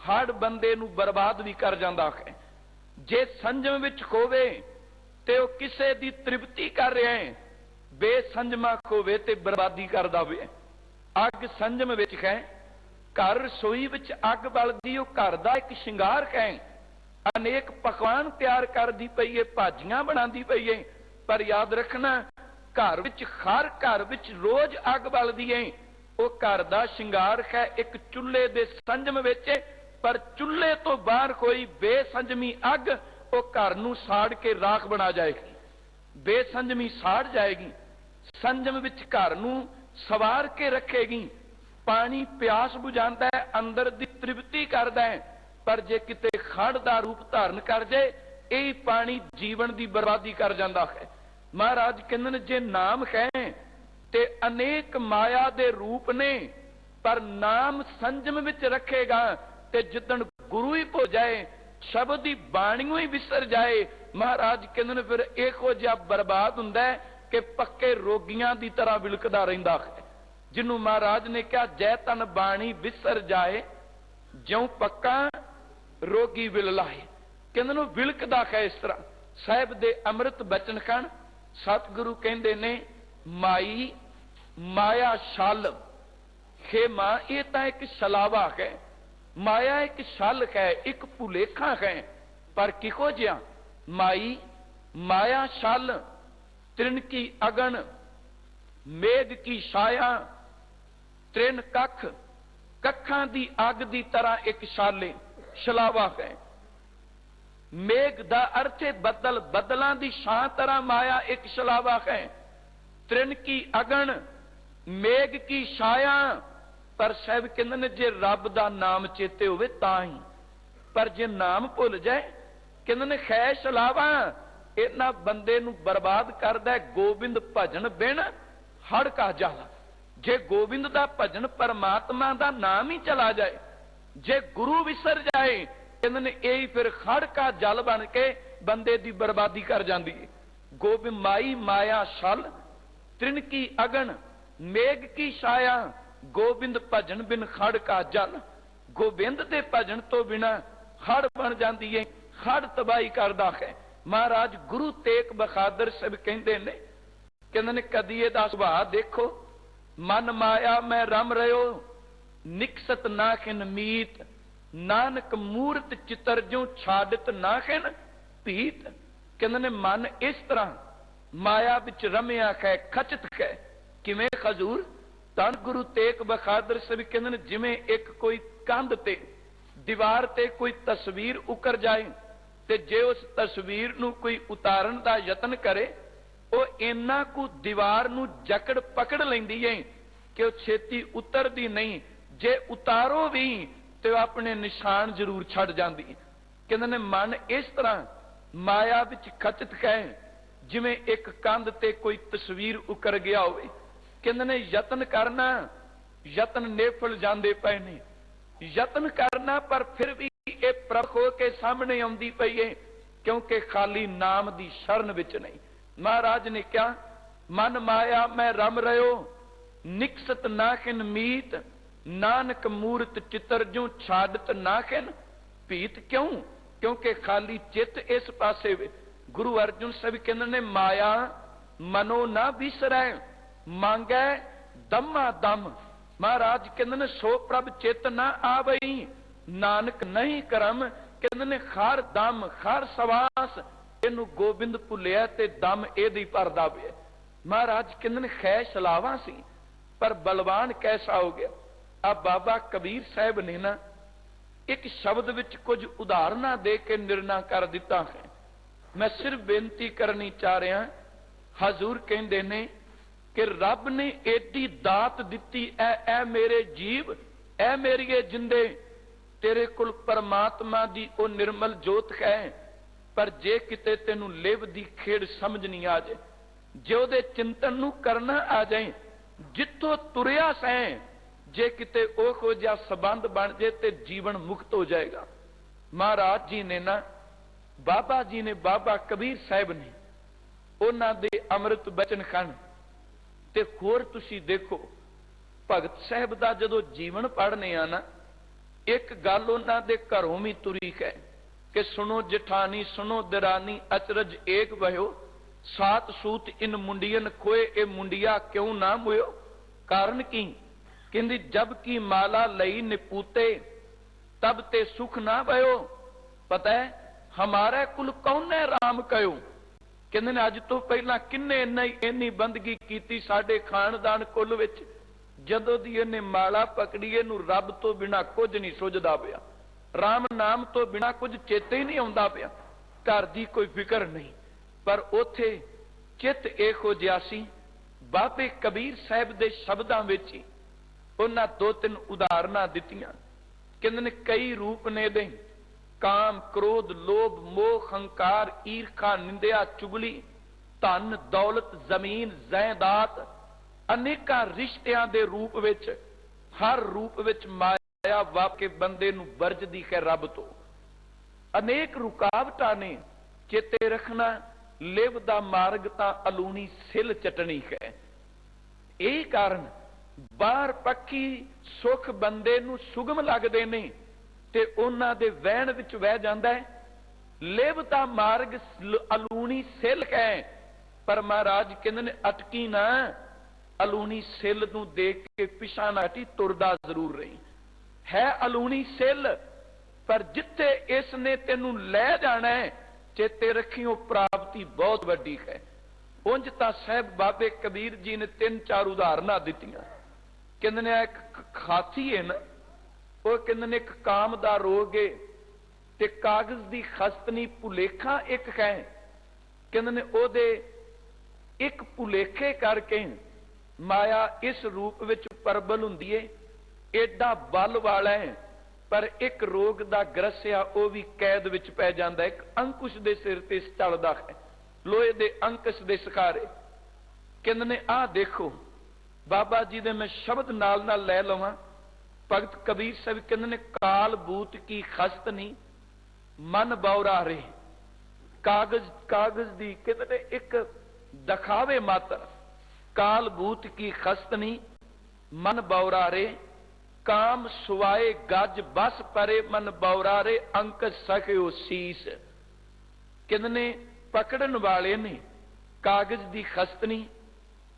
हड़ बंदे नू बर्बाद भी कर जाता है। जे संजम विच होवे ते ओ किसे दी तृप्ति कर रहा है, बेसंजमा होवे ते बर्बादी करदा होवे। अग संजम विच है, घर रसोई विच अग बलदी, ओ घर दा एक शिंगार है, अनेक पकवान तैयार करदी पई है, भाजियां बनांदी पई है, पर याद रखना घर विच हर घर विच रोज अग बलदी है, ओ घर दा शिंगार है, एक चुल्हे दे संजम विच, पर चुल्हे तो बाहर कोई बेसंजमी अग ओ घर नूं साड़ के राख बना जाएगी, बेसंजमी साड़ जाएगी। संजम विच घर नूं सवार के रखेगी। पानी प्यास बुझाता है, अंदर दी तृप्ति करता है, पर जे किते खड़ दा रूप धारण कर जाए, यही पानी जीवन दी बर्बादी कर जाता है। महाराज कहंदे ने जे नाम है ते अनेक माया दे रूप ने, पर नाम संजम विच रखेगा ते जिदन गुरु ही भुल जाए, शब्द की बाणियों ही विसर जाए, महाराज कहंदे ने फिर इहो जिहा बर्बाद हुंदा है कि पक्के रोगियां की तरह विलकदा रहिंदा है। जिन्हों महाराज ने कहा जै तन बाणी विसर जाए, ज्यों पक्का रोगी विल लाए। कहंदे ने विलकदा है इस तरह। ਸਾਹਿਬ ਦੇ ਅੰਮ੍ਰਿਤ ਬਚਨ ਕਣ ਸਤਿਗੁਰੂ ਕਹਿੰਦੇ ਨੇ ਮਾਈ ਮਾਇਆ ਛਲ। हे मां, ये तो एक छलावा है, माया एक छल है, एक भुलेखा है। पर किहो जिहा माई माया छल, त्रिन की अगन, मेघ की छाया, त्रिन कख, कखां दी अग दी तरह एक छाले छलावा है। मेघ दा अर्थ है बदल, बदलां दी छां तरह माया एक छलावा है। त्रिन की अगन, मेघ की छाया। पर साहब कहते ने जे रब दा नाम चेते होवे तां ही, पर जे नाम भुल जाए कहते ने खै छलावा, इन्हां बंदे नूं बर्बाद करदा है। गोबिंद भजन बिन हड़ का जाला। जे गोबिंद दा भजन परमात्मा दा नाम ही चला जाए, जे गुरु विसर जाए कहते ने यही फिर हड़ का जल बन के बंदे दी बर्बादी कर जाती है। गोबिंद माई माया छल, त्रिन की अगन, मेघ की छाया, गोबिंद भजन बिन खड़ का जल। गोबिंद दे भजन तो बिना खड़ बन जाती है, खड़ तबाही करदा है। महाराज गुरु तेग बहादुर साहब कहते ने कदी इहदा सुभाव देखो, मन माया मैं रम रहो, निकसत नाखिन मीत, नानक मूरत चितर जो छाड़त नाखिन भीत। कहते ने मन इस तरह माया विच रमिया है, खचित है। किवें खजूर? धन गुरु तेग बहादुर साहब कहते हैं जिवें एक कोई कंध ते दीवार ते कोई तस्वीर उकर जाए ते जे उस तस्वीर नूं कोई उतारन दा यतन करे, वो इन्ना को दीवार नूं जकड़ पकड़ लैंदी है कि वो छेती उतरदी नहीं। जे उतारो भी तो अपने निशान जरूर छड़ जाती। कहते ने मन इस तरह माया विच खचित है जिवें एक कंध ते कोई तस्वीर उकर गया होवे। कहते ने यतन करना, यतन नेफल जाते पे ने, यतन करना पर फिर भी ये प्रख हो के सामने आती पई है, क्योंकि खाली नाम दी शरण विच नहीं। महाराज ने क्या मन माया मैं रम रहो, निकसत नाखिन मीत, नानक मूरत चितर जो छाड़त नाखिन भीत। क्यों? क्योंकि खाली चित इस पासे। गुरु अर्जुन साहब कहते ने माया मनो ना विसरै, मांगे दमा दम। महाराज कहते ने सो प्रभ चित ना आवई, नानक नहीं करम। कहते ने खार दम खार सवास, इनू गोबिंद भुलिया ते दम एदी भरदा पिया। महाराज कहते ने खै छलावा सी, पर बलवान कैसा हो गया। अब बाबा कबीर साहब ने ना एक शब्द विच कुछ उदाहरणा दे के निर्णय कर दिता है। मैं सिर्फ बेनती करनी चाह रहा, हजूर कहते ने कि रब ने एडी दात दिती, ऐ मेरे जीव, ऐ मेरिए जिंदे, तेरे कुल परमात्मा दी ओ निर्मल जोत है। पर जे किते तेनू लिव दी खेड़ समझ नहीं आ जाए, जे ओदे चिंतन नू करना आ जाए, जिथों तुरिया सैं जे किते ओहो जिहा संबंध बन जाए ते जीवन मुक्त हो जाएगा। महाराज जी ने ना, बाबा जी ने, बाबा कबीर साहब ने उन्हां दे अमृत बचन खण ते होर तुसीं देखो, भगत साहब दा जदों जीवन पढ़ने आ ना, एक गल उन्हां दे घरों भी तुरी है कि सुनो जिठानी सुनो दरानी, अचरज एक वहो, सात सूत इन मुंडियन खोए, ए मुंडिया क्यों ना मोयो। कारण की? कहंदी जब की माला लई निपूते, तब ते सुख ना भयो। पता है हमारे कुल कौन है राम कहो। कहंदे ने अज तो पहला किन्ने इन्नी बंदगी कीती साडे खानदान कुल विच, जदों दी इहने माला पकड़ी इहनूं रब तो बिना कुछ नहीं सुझदा पिया, राम नाम तो बिना कुछ चेते ही नहीं आउंदा पिया, घर दी कोई फिक्र नहीं। पर उथे चित इहो जिहा सी, बाबे कबीर साहब दे शब्दां विच ही उन्हां दो तीन उदाहरणां दित्तियां। कहंदे ने कई रूप ने दे, काम क्रोध लोभ मोह हंकार ईर्खा निंदिया चुगली, धन दौलत जमीन जायदाद, अनेका रिश्तियां दे रूप विच, हर रूप विच माया वाप के बंदे नूं वरजदी है रब तो। अनेक रुकावटां ने, चेते रखना लिव दा मार्ग तां अलूनी सिल चटनी है। यही कारण बाहर पक्की सुख बंदे नूं सुगम लगदे ने ते उन्हां दे वहण विच वह जांदा है, लेवता मार्ग अलूनी सिल कै, पर महाराज कहते ने अटकी ना, अलूनी सिल नूं देख के पिछा ना हटी, तुरदा जरूर रही। है अलूनी सिल, पर जिथे इसने तेनू लै जाना है, चेते रखियो प्राप्ति बहुत वड्डी है। उंज तां साहब बाबे कबीर जी ने 3-4 उदाहरण दित्तियां। कहंदे ने एक खाती है ना, वो कहंदे ने एक काम दा रोग है ते कागज दी खस्तनी भुलेखा एक है। कहंदे ने ओदे एक भुलेखे करके माया इस रूप विच प्रबल हुंदी है, एडा बल वाला है, पर एक रोग दा ग्रसिया वो भी कैद विच पै जांदा है। एक अंकुश दे सिर ते चलदा है, लोहे दे अंकुश दे सखारे। कहंदे ने आ देखो बाबा जी दे मैं शब्द नाल नाल लै लवां। भगत कबीर साहब कहंदे ने काल बूत की खस्त नहीं मन बौरा रे। कागज कागज दी कहंदे ने एक दिखावे मात्र, काल बूत की खस्त नहीं मन बौरा रे, काम सुवाए गज बस परे मन बौरा रे, अंक सख्यो सीस। कहंदे ने पकड़न वाले ने कागज दी खस्तनी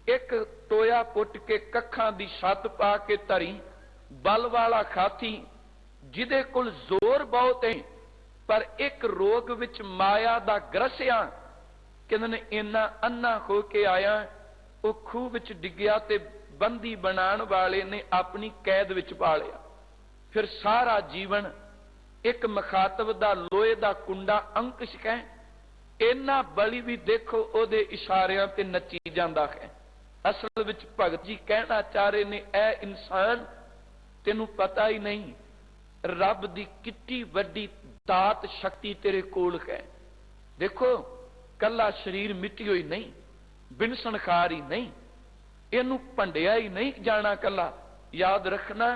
एक टोया पुट के कखां दी छत पा के धरी, बल वाला खाती जिदे कोल जोर बहुत है, पर एक रोग विच माया दा ग्रसिया। कहंदे ने इन्ना अन्ना हो के आया, वो खूह विच डिग्या ते बंदी बनाने वाले ने अपनी कैद विच पा लिया। फिर सारा जीवन एक मखातब दा लोहे दा कुंडा अंकुश है, इन्ना बली भी देखो ओदे इशारियां ते नची जांदा है। असल विच भगत जी कहना चाह रहे ने, ऐ इंसान तेनू पता ही नहीं रब दी कितनी वड्डी दात शक्ति तेरे कोल है। देखो कला शरीर मिट्टी हुई नहीं, बिन संखार ही नहीं, इनू भंडिया ही नहीं जाना कला। याद रखना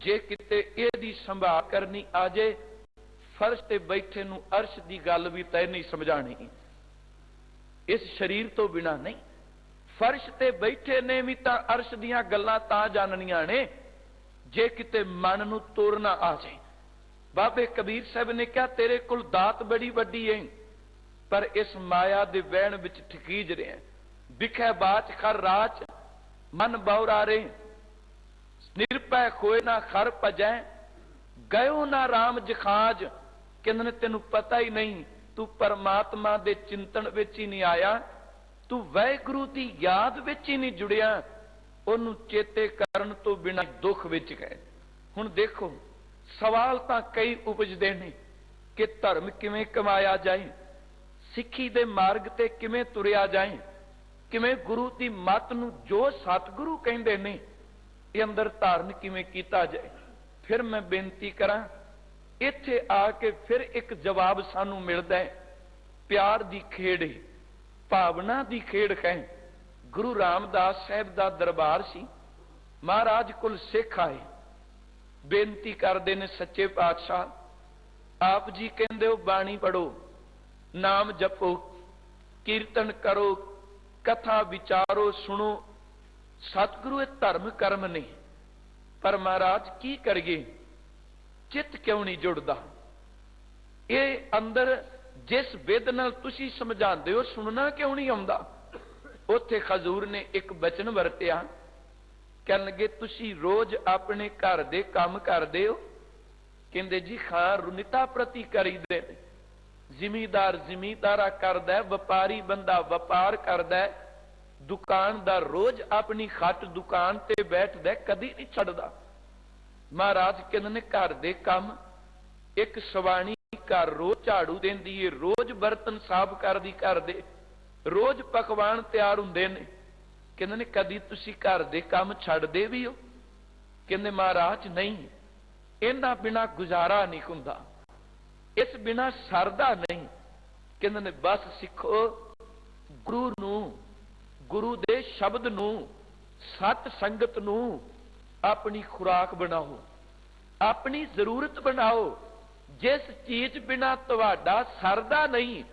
जे किते एदी संभाल करनी आ जाए, फर्श ते बैठे नू अर्श दी गल भी तय नहीं समझानी। इस शरीर तो बिना नहीं, फर्श ते बैठे ने भी तां अर्श दियां गल्लां तां जाननियां ने जे किते मन नू तोड़ना आ जाए। बाबे कबीर साहब ने कहा तेरे कोल दात बड़ी वड्डी है, पर इस माया दे वहण विच ठकीज रहे हैं। बिखै बाच खर राच मन बौरा रे, निरपै खोए ना खर भजै, गयो ना राम जखाज। कहंदे ने तेनू पता ही नहीं, तू परमात्मा दे चिंतन विच ही नहीं आया, तू वाहिगुरू दी याद विच ही नहीं जुड़िया, ओनू चेते करन तो बिना दुख विच गए। हुण देखो सवाल तां कई उपजदे ने कि धर्म किवें कमाया जाए, सिੱਖੀ दे मार्ग ते किवें तुरिया जाए, किवें गुरु दी मत नू जो सतगुरु कहंदे ने ये अंदर धारण किवें कीता जाए। फिर मैं बेनती करां, इत्थे आके फिर एक जवाब सानू मिलदा है। प्यार दी खेड़ है, भावना दी खेड़ है। गुरु रामदास साहब दा दरबार सी, महाराज कोल सिख आए, बेनती करदे ने सच्चे पातशाह, आप जी कहंदे हो बाणी पढ़ो, नाम जपो, कीर्तन करो, कथा विचारो, सुनो। सतगुरु धर्म कर्म नहीं, पर महाराज की करिए, चित क्यों नहीं जुड़दा? ये अंदर जिस विध नाल तुसी समझांदे हो सुनना क्यों नहीं आउंदा? उत्थे खजूर ने एक बचन वरतिया, कहन लगे तुसी रोज अपने घर दे काम करदे हो? कहंदे जी खां रुनिता प्रति करीदे, जिमीदार जिमीदारा करदा है, व्यापारी बंदा व्यापार करदा है, दुकानदार रोज अपनी खट दुकान ते बैठदा, कदी नहीं छड्डदा। महाराज कहंदे ने घर दे काम, एक सवाणी घर रोज झाड़ू देंदी है, रोज बर्तन साफ करदी, घर दे रोज पकवान तैयार हुंदे ने। कहंदे ने कदी तुसी घर दे काम छड्डदे भी हो? कहंदे महाराज नहीं, इन्हां बिना गुजारा नहीं हुंदा, इस बिना सरदा नहीं। कहंदे ने बस सिखो गुरु नूं, गुरु दे शब्द नूं, सत संगत नूं अपनी खुराक बनाओ, अपनी जरूरत बनाओ। जिस चीज बिना तुहाडा सरदा नहीं,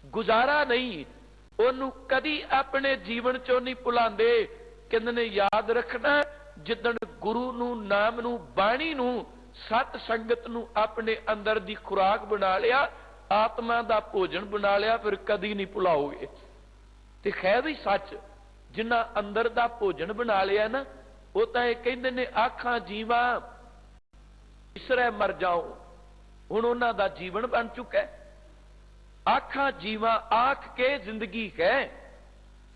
गुजारा नहीं, ओनू कदी अपने जीवन चों नहीं भुलांदे। कहंदे ने याद रखना, जिदन गुरु नूं, नाम नूं, बाणी नूं, सत संगत नूं अपने अंदर दी खुराक बना लिया, ਆਤਮਾ ਦਾ ਭੋਜਨ ਬਣਾ ਲਿਆ ਫਿਰ ਕਦੀ ਨਹੀਂ ਭੁਲਾਓਗੇ। ਤੇ ਹੈ ਵੀ ਸੱਚ, ਜਿਨ੍ਹਾਂ ਅੰਦਰ ਦਾ ਭੋਜਨ ਬਣਾ ਲਿਆ ਨਾ, ਉਹ ਤਾਂ ਇਹ ਕਹਿੰਦੇ ਨੇ ਆਖਾਂ ਜੀਵਾ ਵਿਸਰੈ ਮਰ ਜਾਓ। ਹੁਣ ਉਹਨਾਂ ਦਾ ਜੀਵਨ ਬਣ ਚੁੱਕਾ ਹੈ। ਆਖਾਂ ਜੀਵਾ ਆਖ ਕੇ ਜ਼ਿੰਦਗੀ ਹੈ,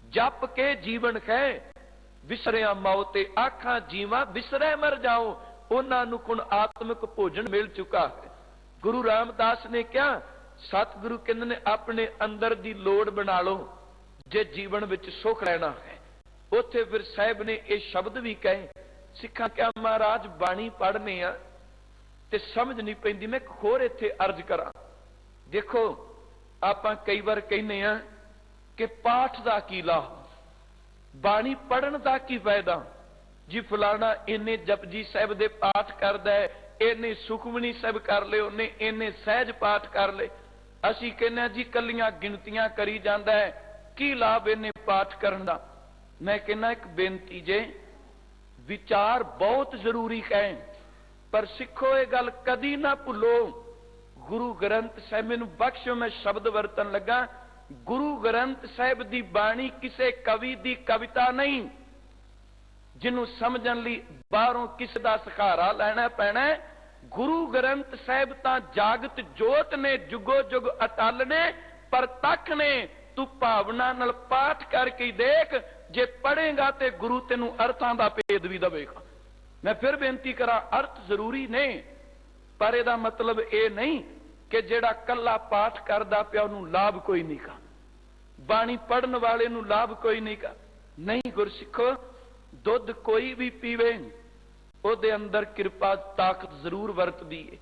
ਜਪ ਕੇ ਜੀਵਨ ਹੈ, ਵਿਸਰਿਆ ਮੌਤ ਆਖਾਂ ਜੀਵਾ ਵਿਸਰੈ ਮਰ ਜਾਓ। ਉਹਨਾਂ ਨੂੰ ਹੁਣ ਆਤਮਿਕ ਭੋਜਨ ਮਿਲ ਚੁੱਕਾ ਹੈ। ਗੁਰੂ ਰਾਮਦਾਸ ਨੇ ਕਿਹਾ, ਸਤਿਗੁਰੂ ਕਹਿੰਦੇ ਨੇ ਆਪਣੇ ਅੰਦਰ ਦੀ ਲੋੜ ਬਣਾ ਲਓ ਜੇ ਜੀਵਨ ਵਿੱਚ ਸੁਖ ਲੈਣਾ ਹੈ। ਉੱਥੇ ਫਿਰ ਸਾਹਿਬ ਨੇ ਇਹ ਸ਼ਬਦ ਵੀ ਕਹੇ, ਸਿੱਖਾਂ ਕਿਹਾ ਮਹਾਰਾਜ ਬਾਣੀ ਪੜ੍ਹਨੇ ਆ ਤੇ ਸਮਝ ਨਹੀਂ ਪੈਂਦੀ, ਮੈਂ ਹੋਰ ਇੱਥੇ ਅਰਜ਼ ਕਰਾਂ। ਦੇਖੋ ਆਪਾਂ ਕਈ ਵਾਰ ਕਹਿੰਦੇ ਆ ਕਿ ਪਾਠ ਦਾ ਕੀ ਲਾਭ, ਬਾਣੀ ਪੜ੍ਹਨ ਦਾ ਕੀ ਫਾਇਦਾ ਜੀ। ਫਲਾਣਾ ਇਹਨੇ ਜਪਜੀ ਸਾਹਿਬ ਦੇ ਪਾਠ ਕਰਦਾ ਹੈ, ਇਹਨੇ ਸੁਖਮਨੀ ਸਾਹਿਬ ਕਰ ਲਏ, ਉਹਨੇ ਇਹਨੇ ਸਹਿਜ ਪਾਠ ਕਰ ਲਏ। ਅਸੀਂ ਕਹਿੰਦੇ ਆ ਜੀ ਕੱਲੀਆਂ ਗਿਣਤੀਆਂ ਕਰੀ ਜਾਂਦਾ ਹੈ, ਕੀ ਲਾਭ ਇਹਨੇ ਪਾਠ ਕਰਨ ਦਾ। ਮੈਂ ਕਹਿੰਦਾ ਇੱਕ ਬੇਨਤੀ ਜੇ, ਵਿਚਾਰ ਬਹੁਤ ਜ਼ਰੂਰੀ ਹੈ, ਪਰ ਸਿੱਖੋ ਇਹ ਗੱਲ ਕਦੀ ਨਾ ਭੁੱਲੋ, ਗੁਰੂ ਗ੍ਰੰਥ ਸਾਹਿਬ, ਮੈਨੂੰ ਬਖਸ਼ੋ ਮੈਂ ਸ਼ਬਦ ਵਰਤਣ ਲੱਗਾ, ਗੁਰੂ ਗ੍ਰੰਥ ਸਾਹਿਬ ਦੀ ਬਾਣੀ ਕਿਸੇ ਕਵੀ ਦੀ ਕਵਿਤਾ ਨਹੀਂ, ਜਿਹਨੂੰ ਸਮਝਣ ਲਈ ਬਾਹਰੋਂ ਕਿਸੇ ਦਾ ਸਹਾਰਾ ਲੈਣਾ ਪੈਣਾ। ਗੁਰੂ ਗ੍ਰੰਥ ਸਾਹਿਬ ਤਾਂ ਜਾਗਤ ਜੋਤ ਨੇ, ਜੁਗੋ ਜੁਗ ਅਟਲ ਨੇ, ਪ੍ਰਤੱਖ ਨੇ। ਤੂੰ ਭਾਵਨਾ ਨਾਲ ਪਾਠ ਕਰਕੇ ਦੇਖ, ਜੇ ਪੜ੍ਹੇਗਾ ਤੇ ਗੁਰੂ ਤੈਨੂੰ ਅਰਥਾਂ ਦਾ ਭੇਦ ਵੀ ਦੇਵੇਗਾ। ਮੈਂ ਫਿਰ ਬੇਨਤੀ ਕਰਾਂ, ਅਰਥ ਜ਼ਰੂਰੀ ਨੇ, ਪਰ ਇਹਦਾ ਮਤਲਬ ਇਹ ਨਹੀਂ ਕਿ ਜਿਹੜਾ ਕੱਲਾ ਪਾਠ ਕਰਦਾ ਪਿਆ ਉਹਨੂੰ ਲਾਭ ਕੋਈ ਨਹੀਂ ਕਾ, ਬਾਣੀ ਪੜਨ ਵਾਲੇ ਨੂੰ ਲਾਭ ਕੋਈ ਨਹੀਂ ਕਾ। ਨਹੀਂ ਗੁਰਸਿੱਖੋ, ਦੁੱਧ ਕੋਈ ਵੀ ਪੀਵੇ ਉਹਦੇ ਅੰਦਰ ਕਿਰਪਾ ਤਾਕਤ ਜ਼ਰੂਰ ਵਰਤਦੀ ਹੈ।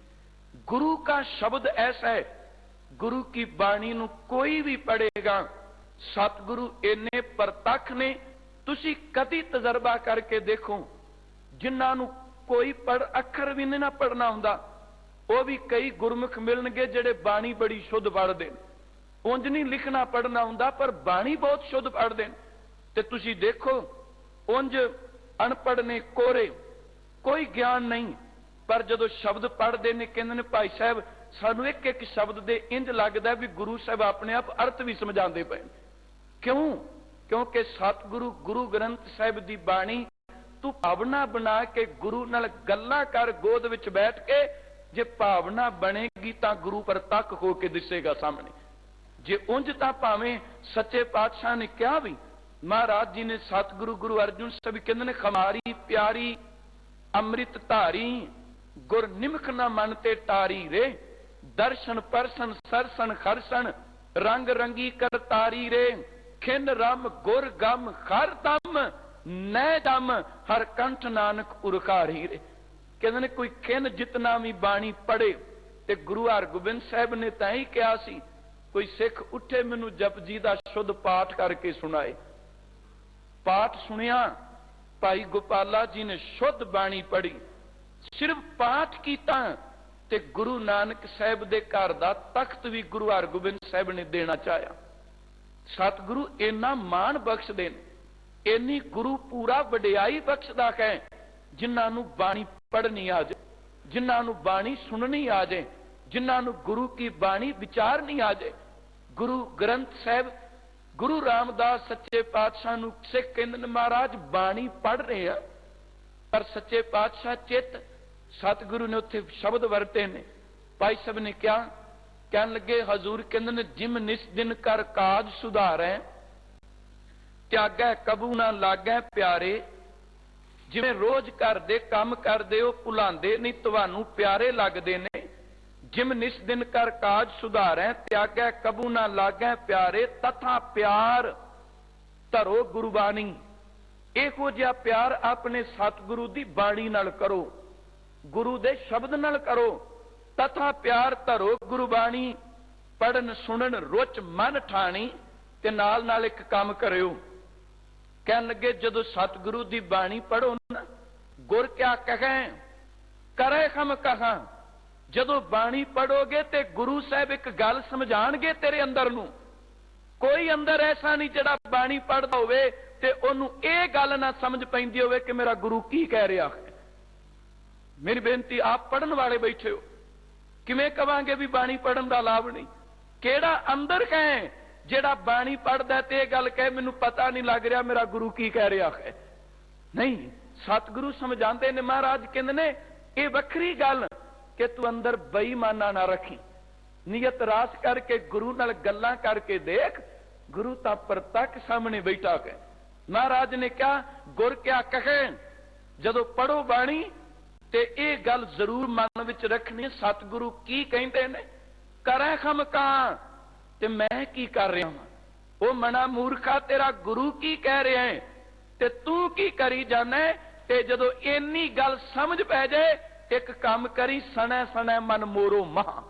ਗੁਰੂ का शब्द ऐसा है, गुरु की बाणी ਨੂੰ ਕੋਈ ਵੀ ਪੜੇਗਾ, ਸਤਿਗੁਰੂ ਇੰਨੇ ਪ੍ਰਤੱਖ ਨੇ, ਤੁਸੀਂ ਕਦੀ ਤਜਰਬਾ ਕਰਕੇ ਦੇਖੋ। ਜਿਨ੍ਹਾਂ ਨੂੰ ਕੋਈ ਅੱਖਰ ਵੀ ਨਹੀਂ ਨਾ ਪੜਨਾ ਹੁੰਦਾ, ਉਹ ਵੀ ਕਈ ਗੁਰਮੁਖ ਮਿਲਣਗੇ ਜਿਹੜੇ ਬਾਣੀ ਬੜੀ ਸ਼ੁੱਧ ਪੜ੍ਹਦੇ ਨੇ। ਉਂਝ ਨਹੀਂ ਲਿਖਣਾ ਪੜਨਾ ਹੁੰਦਾ, ਪਰ ਬਾਣੀ ਬਹੁਤ ਸ਼ੁੱਧ ਪੜ੍ਹਦੇ ਨੇ। ਤੇ ਤੁਸੀਂ ਦੇਖੋ, ਉਂਝ ਅਨਪੜ੍ਹ ਨੇ, ਕੋਰੇ, ਕੋਈ ਗਿਆਨ ਨਹੀਂ, ਪਰ ਜਦੋਂ ਸ਼ਬਦ ਪੜ੍ਹਦੇ ਨੇ ਕਹਿੰਦੇ ਨੇ ਭਾਈ ਸਾਹਿਬ ਸਾਨੂੰ ਇੱਕ ਇੱਕ ਸ਼ਬਦ ਦੇ ਇੰਜ ਲੱਗਦਾ ਵੀ ਗੁਰੂ ਸਾਹਿਬ ਆਪਣੇ ਆਪ ਅਰਥ ਵੀ ਸਮਝਾਉਂਦੇ ਪਏ। ਕਿਉਂ? ਕਿਉਂਕਿ ਸਤਿਗੁਰੂ ਗੁਰੂ ਗ੍ਰੰਥ ਸਾਹਿਬ ਦੀ ਬਾਣੀ ਤੂੰ ਭਾਵਨਾ ਬਣਾ ਕੇ ਗੁਰੂ ਨਾਲ ਗੱਲਾਂ ਕਰ, ਗੋਦ ਵਿੱਚ ਬੈਠ ਕੇ। ਜੇ ਭਾਵਨਾ ਬਣੇਗੀ ਤਾਂ ਗੁਰੂ ਪ੍ਰਤੱਖ ਹੋ ਕੇ ਦਿਸੇਗਾ ਸਾਹਮਣੇ। ਜੇ ਉਂਝ ਤਾਂ ਭਾਵੇਂ ਸੱਚੇ ਪਾਤਸ਼ਾਹ ਨੇ ਕਿਹਾ ਵੀ, ਮਹਾਰਾਜ ਜੀ ਨੇ ਸਤਿਗੁਰੂ ਗੁਰੂ ਅਰਜਨ ਸਾਹਿਬ ਕਹਿੰਦੇ ਨੇ, ਖਮਾਰੀ ਪਿਆਰੀ ਅੰਮ੍ਰਿਤ ਧਾਰੀ, ਗੁਰ ਨਿਮਖ ਨਾ ਮਨ ਤੇ ਟਾਰੀ ਰੇ, ਦਰਸ਼ਨ ਪਰਸਨ ਸਰਸਨ ਖਰਸਨ, ਰੰਗ ਰੰਗੀ ਕਰਤਾਰੀ ਰੇ, ਖਿੰਨ ਰਮ ਗੁਰ ਗਮ ਖਰ ਦਮ, ਨੈ ਦਮ ਹਰ ਕੰਠ ਨਾਨਕ ਉਰਖਾਰੀ ਰੇ। ਕਹਿੰਦੇ ਨੇ ਕੋਈ ਖਿੰਨ ਜਿਤਨਾ ਵੀ ਬਾਣੀ ਪੜੇ, ਤੇ ਗੁਰੂ ਹਰਗੋਬਿੰਦ ਸਾਹਿਬ ਨੇ ਤਾਂ ਹੀ ਕਿਹਾ ਸੀ, ਕੋਈ ਸਿੱਖ ਉੱਠੇ ਮੈਨੂੰ ਜਪਜੀ ਦਾ ਸ਼ੁੱਧ ਪਾਠ ਕਰਕੇ ਸੁਣਾਏ। ਪਾਠ ਸੁਣਿਆ, ਭਾਈ ਗੋਪਾਲਾ ਜੀ ਨੇ ਸ਼ੁੱਧ ਬਾਣੀ ਪੜ੍ਹੀ, ਸਿਰਫ ਪਾਠ ਕੀਤਾ, ਤੇ ਗੁਰੂ ਨਾਨਕ ਸਾਹਿਬ ਦੇ ਘਰ ਦਾ ਤਖਤ ਵੀ ਗੁਰੂ ਹਰਗੋਬਿੰਦ ਸਾਹਿਬ ਨੇ ਦੇਣਾ ਚਾਹਿਆ। ਸਤਿਗੁਰੂ ਇੰਨਾ ਮਾਣ ਬਖਸ਼ਦੇ ਨੇ, ਇੰਨੀ ਗੁਰੂ ਪੂਰਾ ਵਡਿਆਈ ਬਖਸ਼ਦਾ ਹੈ, ਜਿਨ੍ਹਾਂ ਨੂੰ ਬਾਣੀ ਪੜ੍ਹਨੀ ਆ ਜਾਏ, ਜਿਨ੍ਹਾਂ ਨੂੰ ਬਾਣੀ ਸੁਣਨੀ ਆ ਜਾਏ, ਜਿਨ੍ਹਾਂ ਨੂੰ ਗੁਰੂ ਕੀ ਬਾਣੀ ਵਿਚਾਰਨੀ ਆ ਜਾਏ। ਗੁਰੂ ਗ੍ਰੰਥ ਸਾਹਿਬ, ਗੁਰੂ ਰਾਮਦਾਸ ਸੱਚੇ ਪਾਤਸ਼ਾਹ ਨੂੰ ਸਿੱਖ ਕਹਿੰਦੇ ਨੇ, ਮਹਾਰਾਜ ਬਾਣੀ ਪੜ੍ਹ ਰਹੇ ਆ, ਪਰ ਸੱਚੇ ਪਾਤਸ਼ਾਹ ਚਿੱਤ, ਸਤਿਗੁਰੂ ਨੇ ਉੱਥੇ ਸ਼ਬਦ ਵਰਤੇ ਨੇ। ਭਾਈ ਸਾਹਿਬ ਨੇ ਕਿਹਾ, ਕਹਿਣ ਲੱਗੇ ਹਜ਼ੂਰ ਕਹਿੰਦੇ ਨੇ, ਜਿਮ ਨਿਸ ਦਿਨ ਕਰ ਕਾਜ ਸੁਧਾਰੈ, ਤਿਆਗੈ ਕਬੂ ਨਾ ਲਾਗੈ ਪਿਆਰੇ। ਜਿਵੇਂ ਰੋਜ਼ ਘਰ ਦੇ ਕੰਮ ਕਰਦੇ ਹੋ, ਭੁਲਾਉਂਦੇ ਨਹੀਂ, ਤੁਹਾਨੂੰ ਪਿਆਰੇ ਲੱਗਦੇ ਨੇ। ਜਿਮ ਨਿਸ ਦਿਨ ਕਰ ਕਾਜ ਸੁਧਾਰੈ, ਤਿਆਗੈ ਕਬੂ ਨਾ ਲਾਗੈ ਪਿਆਰੇ, ਤਥਾ ਪਿਆਰ ਧਰੋ ਗੁਰਬਾਣੀ। ਇਹੋ ਜਿਹਾ ਪਿਆਰ ਆਪਣੇ ਸਤਿਗੁਰੂ ਦੀ ਬਾਣੀ ਨਾਲ ਕਰੋ, ਗੁਰੂ ਦੇ ਸ਼ਬਦ ਨਾਲ ਕਰੋ। ਤਥਾ ਪਿਆਰ ਧਰੋ ਗੁਰਬਾਣੀ, ਪੜਨ ਸੁਣਨ ਰੁਚ ਮਨ ਠਾਣੀ। ਤੇ ਨਾਲ ਨਾਲ ਇੱਕ ਕੰਮ ਕਰਿਓ, ਕਹਿਣ ਲੱਗੇ ਜਦੋਂ ਸਤਿਗੁਰੂ ਦੀ ਬਾਣੀ ਪੜੋ ਨਾ, ਗੁਰ ਕਿਆ ਕਹੈ ਕਰੇ ਹਮ ਕਹਾਂ। ਜਦੋਂ ਬਾਣੀ ਪੜੋਗੇ ਤੇ ਗੁਰੂ ਸਾਹਿਬ ਇੱਕ ਗੱਲ ਸਮਝਾਣਗੇ ਤੇਰੇ ਅੰਦਰ ਨੂੰ। ਕੋਈ ਅੰਦਰ ਐਸਾ ਨਹੀਂ ਜਿਹੜਾ ਬਾਣੀ ਪੜਦਾ ਹੋਵੇ ਤੇ ਉਹਨੂੰ ਇਹ ਗੱਲ ਨਾ ਸਮਝ ਪੈਂਦੀ ਹੋਵੇ ਕਿ ਮੇਰਾ ਗੁਰੂ ਕੀ ਕਹਿ ਰਿਹਾ ਹੈ। ਮੇਰੀ ਬੇਨਤੀ, ਆਪ ਪੜਨ ਵਾਲੇ ਬੈਠੇ ਹੋ, ਕਿਵੇਂ ਕਵਾਂਗੇ ਵੀ ਬਾਣੀ ਪੜਨ ਦਾ ਲਾਭ ਨਹੀਂ? ਕਿਹੜਾ ਅੰਦਰ ਕਹੇ ਜਿਹੜਾ ਬਾਣੀ ਪੜਦਾ ਤੇ ਇਹ ਗੱਲ ਕਹੇ ਮੈਨੂੰ ਪਤਾ ਨਹੀਂ ਲੱਗ ਰਿਹਾ ਮੇਰਾ ਗੁਰੂ ਕੀ ਕਹਿ ਰਿਹਾ ਹੈ। ਨਹੀਂ, ਸਤਿਗੁਰੂ ਸਮਝਾਉਂਦੇ ਨੇ, ਮਹਾਰਾਜ ਕਹਿੰਦੇ ਨੇ ਇਹ ਵੱਖਰੀ ਗੱਲ ਕਿ ਤੂੰ ਅੰਦਰ ਬੇਈਮਾਨਾ ਨਾ ਰੱਖੀ, ਨੀਅਤ ਰਾਸ ਕਰਕੇ ਗੁਰੂ ਨਾਲ ਗੱਲਾਂ ਕਰਕੇ ਦੇਖ, ਗੁਰੂ ਤਾਂ ਪ੍ਰਤੱਖ ਸਾਹਮਣੇ ਬੈਠਾ ਹੈ। ਮਹਾਰਾਜ ਨੇ ਕਿਹਾ ਗੁਰ ਕਿਆ ਕਹੇ, ਜਦੋਂ ਪੜੋ ਬਾਣੀ ਤੇ ਇਹ ਗੱਲ ਜ਼ਰੂਰ ਮਨ ਵਿੱਚ ਰੱਖਣੀ, ਸਤਿਗੁਰੂ ਕੀ ਕਹਿੰਦੇ ਨੇ, ਕਰਾਂ ਖਮ ਕਾਂ ਤੇ ਮੈਂ ਕੀ ਕਰ ਰਿਹਾ ਹਾਂ। ਉਹ ਮਨਾ ਮੂਰਖਾ, ਤੇਰਾ ਗੁਰੂ ਕੀ ਕਹਿ ਰਿਹਾ ਹੈ ਤੇ ਤੂੰ ਕੀ ਕਰੀ ਜਾਣਾ। ਤੇ ਜਦੋਂ ਇੰਨੀ ਗੱਲ ਸਮਝ ਪੈ ਜਾਏ, ਇੱਕ ਕੰਮ ਕਰੀ, ਸਣੇ ਸਣੇ ਮਨ ਮੋਰੋ ਮਹਾ,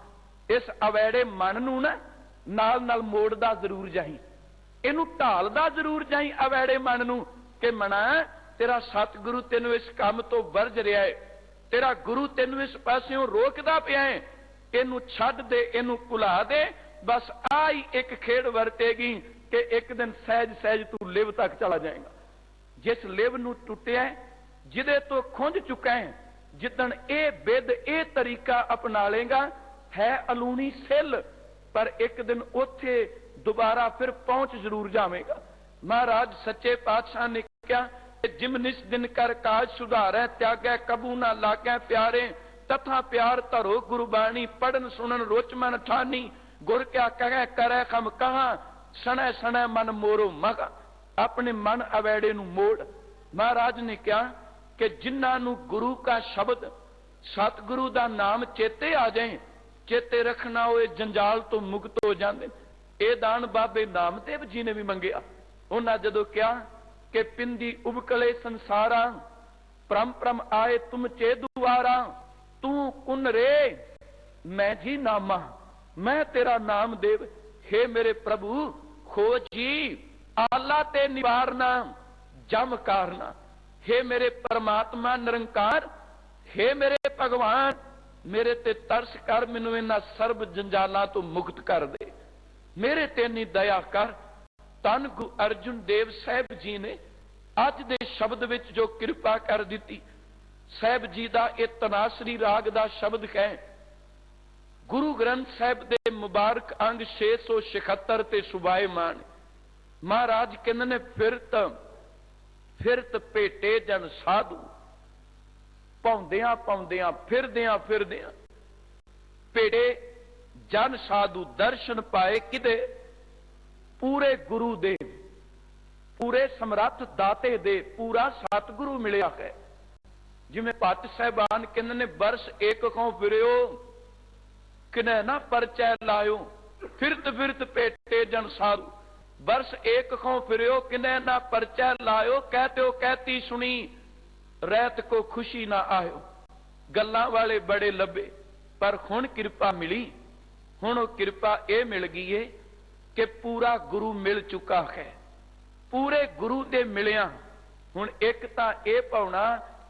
ਇਸ ਅਵੈੜੇ ਮਨ ਨੂੰ ਨਾ ਨਾਲ ਨਾਲ ਮੋੜਦਾ ਜ਼ਰੂਰ ਜਾਈ, ਇਹਨੂੰ ਢਾਲਦਾ ਜ਼ਰੂਰ ਜਾਈ ਅਵੈੜੇ ਮਨ ਨੂੰ, ਕਿ ਮਨਾ ਤੇਰਾ ਸਤਿਗੁਰੂ ਤੈਨੂੰ ਇਸ ਕੰਮ ਤੋਂ ਵਰਜ ਰਿਹਾ ਹੈ, ਤੇਰਾ ਗੁਰੂ ਤੈਨੂੰ ਇਸ ਪਾਸਿਓਂ ਰੋਕਦਾ ਪਿਆ ਹੈ, ਇਹਨੂੰ ਛੱਡ ਦੇ, ਇਹਨੂੰ ਭੁਲਾ ਦੇ। ਬਸ ਆਹੀ ਇੱਕ ਖੇਡ ਵਰਤੇਗੀ ਕਿ ਇੱਕ ਦਿਨ ਸਹਿਜ ਸਹਿਜ ਤੂੰ ਲਿਵ ਤੱਕ ਚਲਾ ਜਾਏਗਾ। ਜਿਸ ਲਿਵ ਨੂੰ ਟੁੱਟਿਆ, ਜਿਹਦੇ ਤੋਂ ਖੁੰਝ ਚੁੱਕਾ ਹੈ, ਜਿੱਦਣ ਇਹ ਬਿੱਦ ਇਹ ਤਰੀਕਾ ਅਪਣਾ ਲੇਗਾ, ਹੈ ਅਲੂਣੀ ਸਿੱਲ, ਪਰ ਇੱਕ ਦਿਨ ਉੱਥੇ ਦੁਬਾਰਾ ਫਿਰ ਪਹੁੰਚ ਜ਼ਰੂਰ ਜਾਵੇਗਾ। ਮਹਾਰਾਜ ਸੱਚੇ ਪਾਤਸ਼ਾਹ ਨੇ ਕਿਹਾ ਜਿਮ ਨਿਸ ਦਿਨ ਕਰ ਕਾਜ ਸੁਧਾਰੈ, ਤਿਆਗੈ ਕਬੂ ਨਾ ਲਾਗੈ ਪਿਆਰੇ, ਤਥਾ ਪਿਆਰ ਧਰੋ ਗੁਰਬਾਣੀ, ਪੜਨ ਸੁਣਨ ਰੁਚ ਮਨ ਠਾਨੀ, ਗੁਰ ਕਿਆ ਕਹੈ ਕਰੈ ਖਮ ਕਹਾ, ਸਣੈ ਸਣੈ ਮਨ ਮੋਰੋ ਮਗਾ। ਆਪਣੇ ਮਨ ਅਵੈੜੇ ਨੂੰ ਮੋੜ। ਮਹਾਰਾਜ ਨੇ ਕਿਹਾ ਕਿ ਜਿਨ੍ਹਾਂ ਨੂੰ ਗੁਰੂ का ਸ਼ਬਦ, ਸਤਿਗੁਰੂ ਦਾ ਨਾਮ ਚੇਤੇ ਆ ਜਾਏ, ਚੇਤੇ ਰੱਖਣਾ ਹੋਏ, ਜੰਜਾਲ ਤੋਂ ਮੁਕਤ ਹੋ ਜਾਂਦੇ। ਇਹ ਦਾਨ ਬਾਬੇ ਨਾਮਦੇਵ ਜੀ ਨੇ ਵੀ ਮੰਗਿਆ। ਉਹਨਾਂ ਜਦੋਂ ਕਿਹਾ ਕਿ ਪਿੰਦੀ ਉਬਕਲੇ ਸੰਸਾਰਾ, ਪ੍ਰਮ ਪ੍ਰਮ ਆਏ ਤੁਮ ਚੇ ਦੁਆਰਾ, ਤੂੰ ਕੁਨ ਰੇ ਮੈਂ ਜੀ ਨਾਮਾ, ਮੈਂ ਤੇਰਾ ਨਾਮ ਦੇਵ, हे ਮੇਰੇ ਪ੍ਰਭੂ ਖੋਜੀ ਆਲਾ ਤੇ ਨਿਵਾਰਨਾ ਜਮ ਕਾਰਨਾ, हे ਮੇਰੇ ਪਰਮਾਤਮਾ ਨਿਰੰਕਾਰ, हे ਮੇਰੇ ਭਗਵਾਨ ਮੇਰੇ ਤੇ ਤਰਸ ਕਰ, ਮੈਨੂੰ ਇਹਨਾਂ ਸਰਬ ਜੰਜਾਲਾਂ ਤੋਂ ਮੁਕਤ ਕਰ ਦੇ, ਮੇਰੇ ਤੇ ਨੀ ਦਇਆ ਕਰ। ਧੰਨ ਗੁਰੂ ਅਰਜੁਨ ਦੇਵ ਸਾਹਿਬ ਜੀ ਨੇ ਅੱਜ ਦੇ ਸ਼ਬਦ ਵਿੱਚ ਜੋ ਕਿਰਪਾ ਕਰ ਦਿੱਤੀ, ਸਾਹਿਬ ਜੀ ਦਾ ਇਹ ਤਨਾਸਰੀ ਰਾਗ ਦਾ ਸ਼ਬਦ ਹੈ। ਗੁਰੂ ਗ੍ਰੰਥ ਸਾਹਿਬ ਦੇ ਮੁਬਾਰਕ ਅੰਗ 676 ਤੇ ਸੁਭਾਏਮਾਨ। ਮਹਾਰਾਜ ਕਹਿੰਦੇ ਨੇ ਫਿਰਤ ਭੇਟੇ ਜਨ ਸਾਧੂ, ਪਾਉਂਦਿਆਂ ਪਾਉਂਦਿਆਂ ਫਿਰਦਿਆਂ ਫਿਰਦਿਆਂ ਭੇਟੇ ਜਨ ਸਾਧੂ, ਦਰਸ਼ਨ ਪਾਏ ਕਿਤੇ ਪੂਰੇ ਗੁਰੂ ਦੇ, ਪੂਰੇ ਸਮਰੱਥ ਦਾਤੇ ਦੇ, ਪੂਰਾ ਸਤਿਗੁਰੂ ਮਿਲਿਆ ਹੈ। ਜਿਵੇਂ ਭੱਟ ਸਾਹਿਬਾਨ ਕਹਿੰਦੇ ਨੇ ਬਰਸ ਏਕ ਖੋਂ ਫਿਰਿਓ ਕਿਨੇ ਨਾ ਪਰਚੈ ਲਾਇਓ, ਫਿਰਤ ਫਿਰਤ ਭੇਟੇ ਜਨ ਸਾਧੂ, बरस एक खो फिरियो किने ना परचा लायो, कहते हो कहती सुनी रैत को खुशी ना आयो। गल्लां वाले बड़े लबे पर हुण किरपा मिली, हुण किरपा ये मिल गई है कि पूरा गुरु मिल चुका है। पूरे गुरु दे मिलिया हुण एक तां ये पाउणा,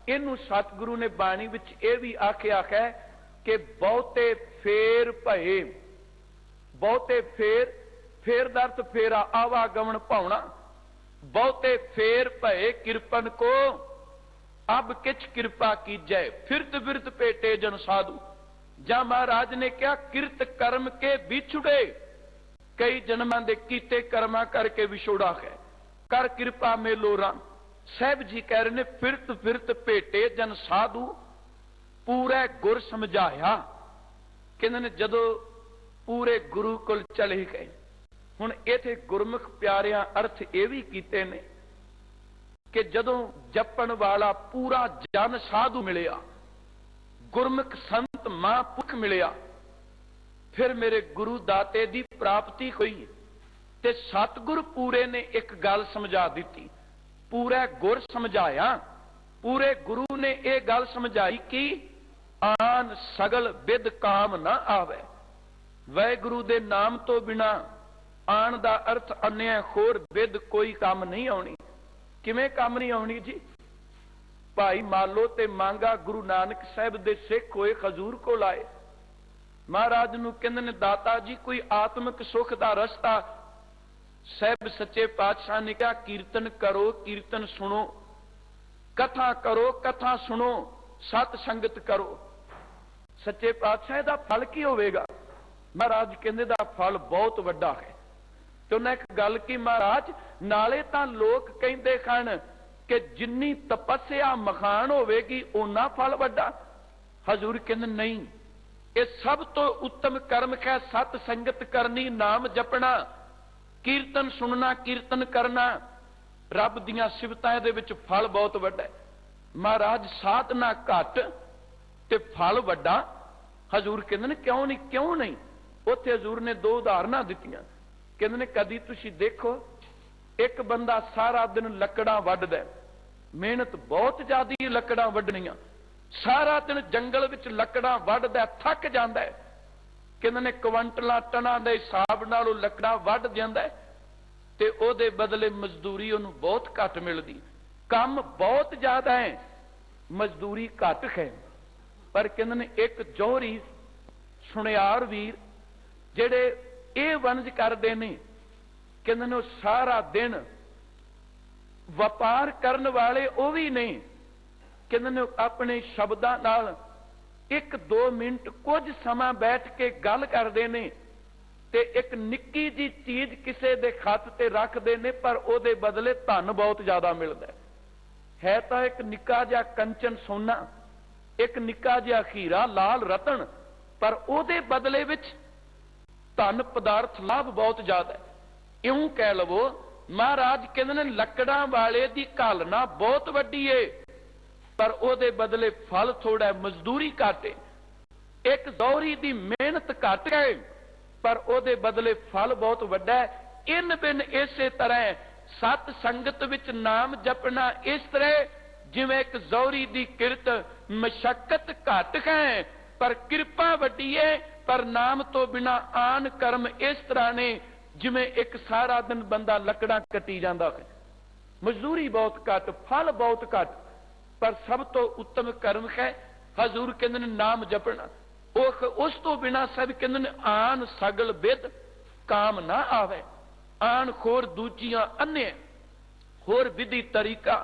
इनू सतगुरु ने बाणी विच ये भी आखिया है कि बहुते फेर भये, बहुते फेर दा अर्थ फेरा आवागमन पाउना, बहुते फेर भये किरपन को अब किछ किरपा कीजै, फिरत फिरत पेटे जन साधु। जा महाराज ने क्या किरत कर्म के बिछुड़े, कई जन्मां दे कीते कर्मा करके विछोड़ा है, कर कृपा में लोरा। साहब जी कह रहे ने फिरत फिरत पेटे जन साधु, पूरे गुर समझाया। कहते ने जदों पूरे गुरु कोल चले गए, हुण इत्थे गुरमुख प्यारियां अर्थ ये भी कीते ने कि जदों जपण वाला पूरा जन साधु मिलिया, गुरमुख संत महापुरख मिलिया, फिर मेरे गुरु दाते दी प्राप्ति हुई। ते सतगुर पूरे ने एक गल समझा दी, पूरा गुर समझाया। पूरे गुरु ने यह गल समझाई कि आन सगल विद काम ना आवे। वाहिगुरु दे नाम तो बिना आन दा अर्थ अन्य होर विद कोई काम नहीं आउणी। किवें काम नहीं आउणी जी? भाई मालो ते मांगा गुरु नानक साहब दे सिख होए खजूर को लाए, महाराज नूं कहंदे ने दाता जी कोई आत्मिक सुख दा रस्ता। साहब सच्चे पातशाह ने कहा कीर्तन करो, कीर्तन सुनो, कथा करो, कथा सुनो, सत संगत करो। सच्चे पातशाह दा फल की होवेगा? महाराज कहंदे दा फल बहुत वड्डा है। ते उन्हें एक गल की महाराज नाले तां लोग कहंदे खन कि जिन्नी तपस्या मखान होवेगी उन्ना फल वड्डा। हजूर कहंदे नहीं, ये सब तो उत्तम कर्म है सत संगत करनी, नाम जपना, कीर्तन सुनना, कीर्तन करना, रब दियां सिफतां दे विच फल बहुत वड्डा है। महाराज साधना घट ते फल वड्डा। हजूर कहंदे ने क्यों नहीं, क्यों नहीं। उत्थे हजूर ने दो उदाहरणां दित्तियां। कहंदे ने कदी तुसीं देखो एक बंदा सारा दिन लकड़ां वड्डदा, मेहनत बहुत ज्यादा लकड़ां वड्डणीआं, सारा दिन जंगल विच लकड़ां वड्डदा, थक जांदा है। कहंदे ने क्विंटलां टनां दे हिसाब नाल ओह लकड़ां वड्ड जांदा है ते ओहदे बदले मजदूरी उहनूं बहुत घट मिलदी। काम बहुत ज्यादा है, मजदूरी घट है। पर कहंदे ने एक जौहरी सुनियार वीर जिहड़े ਇਹ ਵਣਜ ਕਰਦੇ ਨੇ, ਕਹਿੰਦੇ ਨੇ ਉਹ ਸਾਰਾ ਦਿਨ ਵਪਾਰ ਕਰਨ ਵਾਲੇ ਉਹ ਵੀ ਨੇ, ਕਹਿੰਦੇ ਨੇ ਆਪਣੇ ਸ਼ਬਦਾਂ ਨਾਲ 1-2 ਮਿੰਟ ਕੁਝ ਸਮਾਂ ਬੈਠ ਕੇ ਗੱਲ ਕਰਦੇ ਨੇ ਤੇ ਇੱਕ ਨਿੱਕੀ ਜੀ ਚੀਜ਼ ਕਿਸੇ ਦੇ ਹੱਥ ਤੇ ਰੱਖਦੇ ਨੇ, ਪਰ ਉਹਦੇ ਬਦਲੇ ਧਨ ਬਹੁਤ ਜ਼ਿਆਦਾ ਮਿਲਦਾ ਹੈ। ਤਾਂ ਇੱਕ ਨਿੱਕਾ ਜਿਹਾ ਕੰਚਨ ਸੋਨਾ, ਇੱਕ ਨਿੱਕਾ ਜਿਹਾ ਹੀਰਾ ਲਾਲ ਰਤਨ, ਪਰ ਉਹਦੇ ਬਦਲੇ ਵਿੱਚ धन पदार्थ लाभ बहुत ज्यादा है। इउं कह लवो महाराज कहंदे ने लकड़ां वाले दी घालना बहुत वड्डी है, पर ओदे बदले फल थोड़ा है, मजदूरी घट है। एक दौरी दी मेहनत घट है, पर ओदे बदले फल बहुत वड्डा है। इन बिन इसे तरह सत संगत विच नाम जपना इस तरह जिवें एक दौरी दी किरत मशक्कत घट है पर किरपा वड्डी है, पर नाम तो बिना आन कर्म इस तरह ने जिवें एक सारा दिन बंदा लकड़ां कटी जांदा है। मजदूरी बहुत घट, फल बहुत घट, पर सब तो उत्तम कर्म है हजूर कहंदे ने नाम जपना। उस तो बिना सब कहंदे ने आन सगल बिद काम ना आवे। आन खोर दूजियां अन्य होर विधि तरीका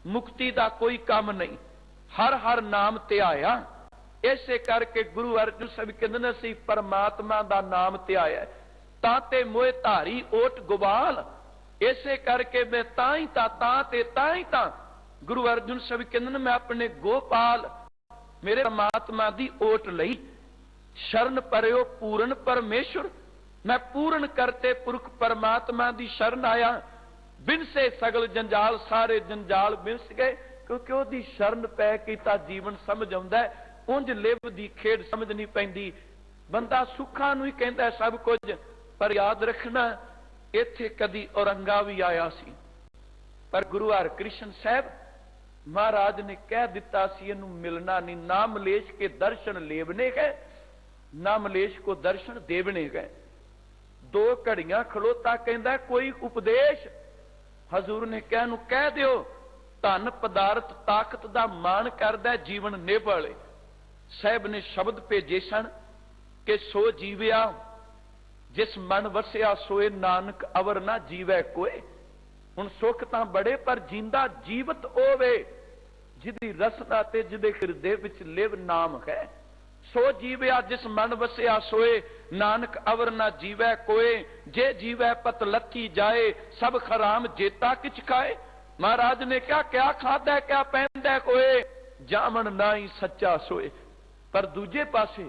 मुक्ति दा कोई काम नहीं, हर हर नाम ते आया। इसे करके गुरु अर्जन साहब कहंदे ने असीं परमात्मा दा नाम ते आया ताते मोए धारी ओट गोबाल। इसे करके मैं ताई ता गुरु अर्जन साहब कहंदे ने मैं अपने गोपाल मेरे परमात्मा दी ओट लई। शरण परयो पूर्ण परमेश्वर, मैं पूर्ण करते पुरख परमात्मा दी शरण आया। बिन से सगल जंजाल, सारे जंजाल बिनस गए, क्योंकि ओहदी शरण पै के तां जीवन समझ आउंदा है। उंज लिव दी खेड समझ नहीं पैंदी। बंदा सुखां नूं ही कहंदा है सब कुछ, पर याद रखना इत्थे कदी औरंगा भी आया सी, पर गुरु हरकृष्ण साहब महाराज ने कह दिता सी इहनूं मिलना नहीं। ना मलेश के दर्शन लेवने गए, ना मलेश को दर्शन देवने गए। 2 घड़ियां खलोता कहंदा कोई उपदेश। हजूर ने कह दिओ धन पदार्थ ताकत दा मान करदा जीवन निभले। साहब ने शब्द भेजे सन कि सो जीविया जिस मन वसिया सोए नानक अवर ना जीवै कोई। हुण सुख तां बड़े पर जींदा जीवत होवे जिहदी रसना ते जिहदे हिरदे विच लिव नाम है। सो जीविया जिस मन वसिया सोए नानक अवर ना जीवै कोई। जे जीवै पत लथी जाए सब खराम जेता किछ खाए। महाराज ने क्या खादा क्या पहनदा कोई, जामन ना ही सच्चा सोए। पर दूजे पासे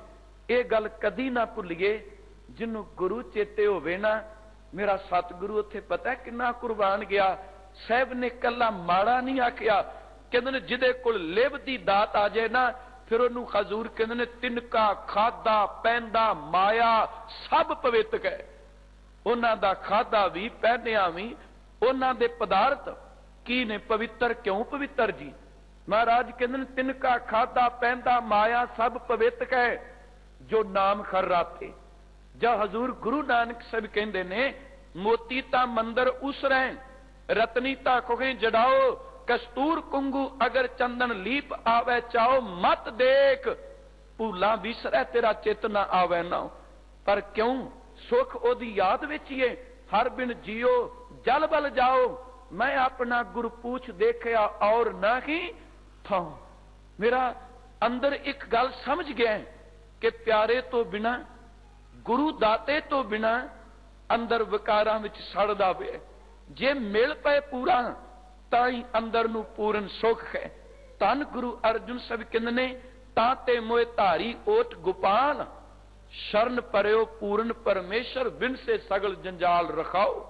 ये गल कदी ना भुलिए जिन्हों गुरु चेते होवे ना, मेरा सतगुरु उत्थे पता किन्ना कुर्बान गया। साहब ने कला माड़ा नहीं आखिया, कहंदे ने जिहदे कोल लिव दी दात आ जाए ना फिर उन्होंने हजूर कहंदे ने तिनका खादा पहनदा माया सब पवित्र है। उन्हां दा खादा भी पहनिया भी उन्हां दे पदार्थ की ने पवित्र क्यों पवित्र जी। महाराज कहंदे ने तिनका खादा पहनदा माया सब पवित्र है जो नाम खर्राते। जा हजूर गुरु नानक साहब कहंदे ने मोती ता मंदिर उसरै रतनी ता खुहें जड़ाओ कस्तूर कुंगू अगर चंदन लीप आवे चाओ मत देख भूला विसरै तेरा चित ना आवे ना। पर क्यों सुख ओदी याद विच ही है। हर बिन जियो जल बल जाओ मैं अपना गुरु पूछ देखया और नहीं था। मेरा अंदर एक गल समझ गया है कि प्यारे तो बिना ਗੁਰੂ ਦਾਤੇ ਤੋਂ ਬਿਨਾ ਅੰਦਰ ਵਿਕਾਰਾਂ ਵਿੱਚ ਸੜਦਾ ਪਿਆ। ਜੇ ਮਿਲ ਪਏ ਪੂਰਾ ਤਾਂ ਹੀ ਅੰਦਰ ਨੂੰ ਪੂਰਨ ਸੁਖ ਹੈ। ਧੰਨ ਗੁਰੂ ਅਰਜੁਨ ਸਾਹਿਬ ਕਹਿੰਦੇ ਨੇ, ਤਾਂ ਤੇ ਮੋਏ ਧਾਰੀ ਓਟ ਗੋਪਾਲ, ਸ਼ਰਨ ਪਰਿਓ ਪੂਰਨ ਪਰਮੇਸ਼ਰ, ਬਿਨ ਸੇ ਸਗਲ ਜੰਜਾਲ ਰਖਾਓ।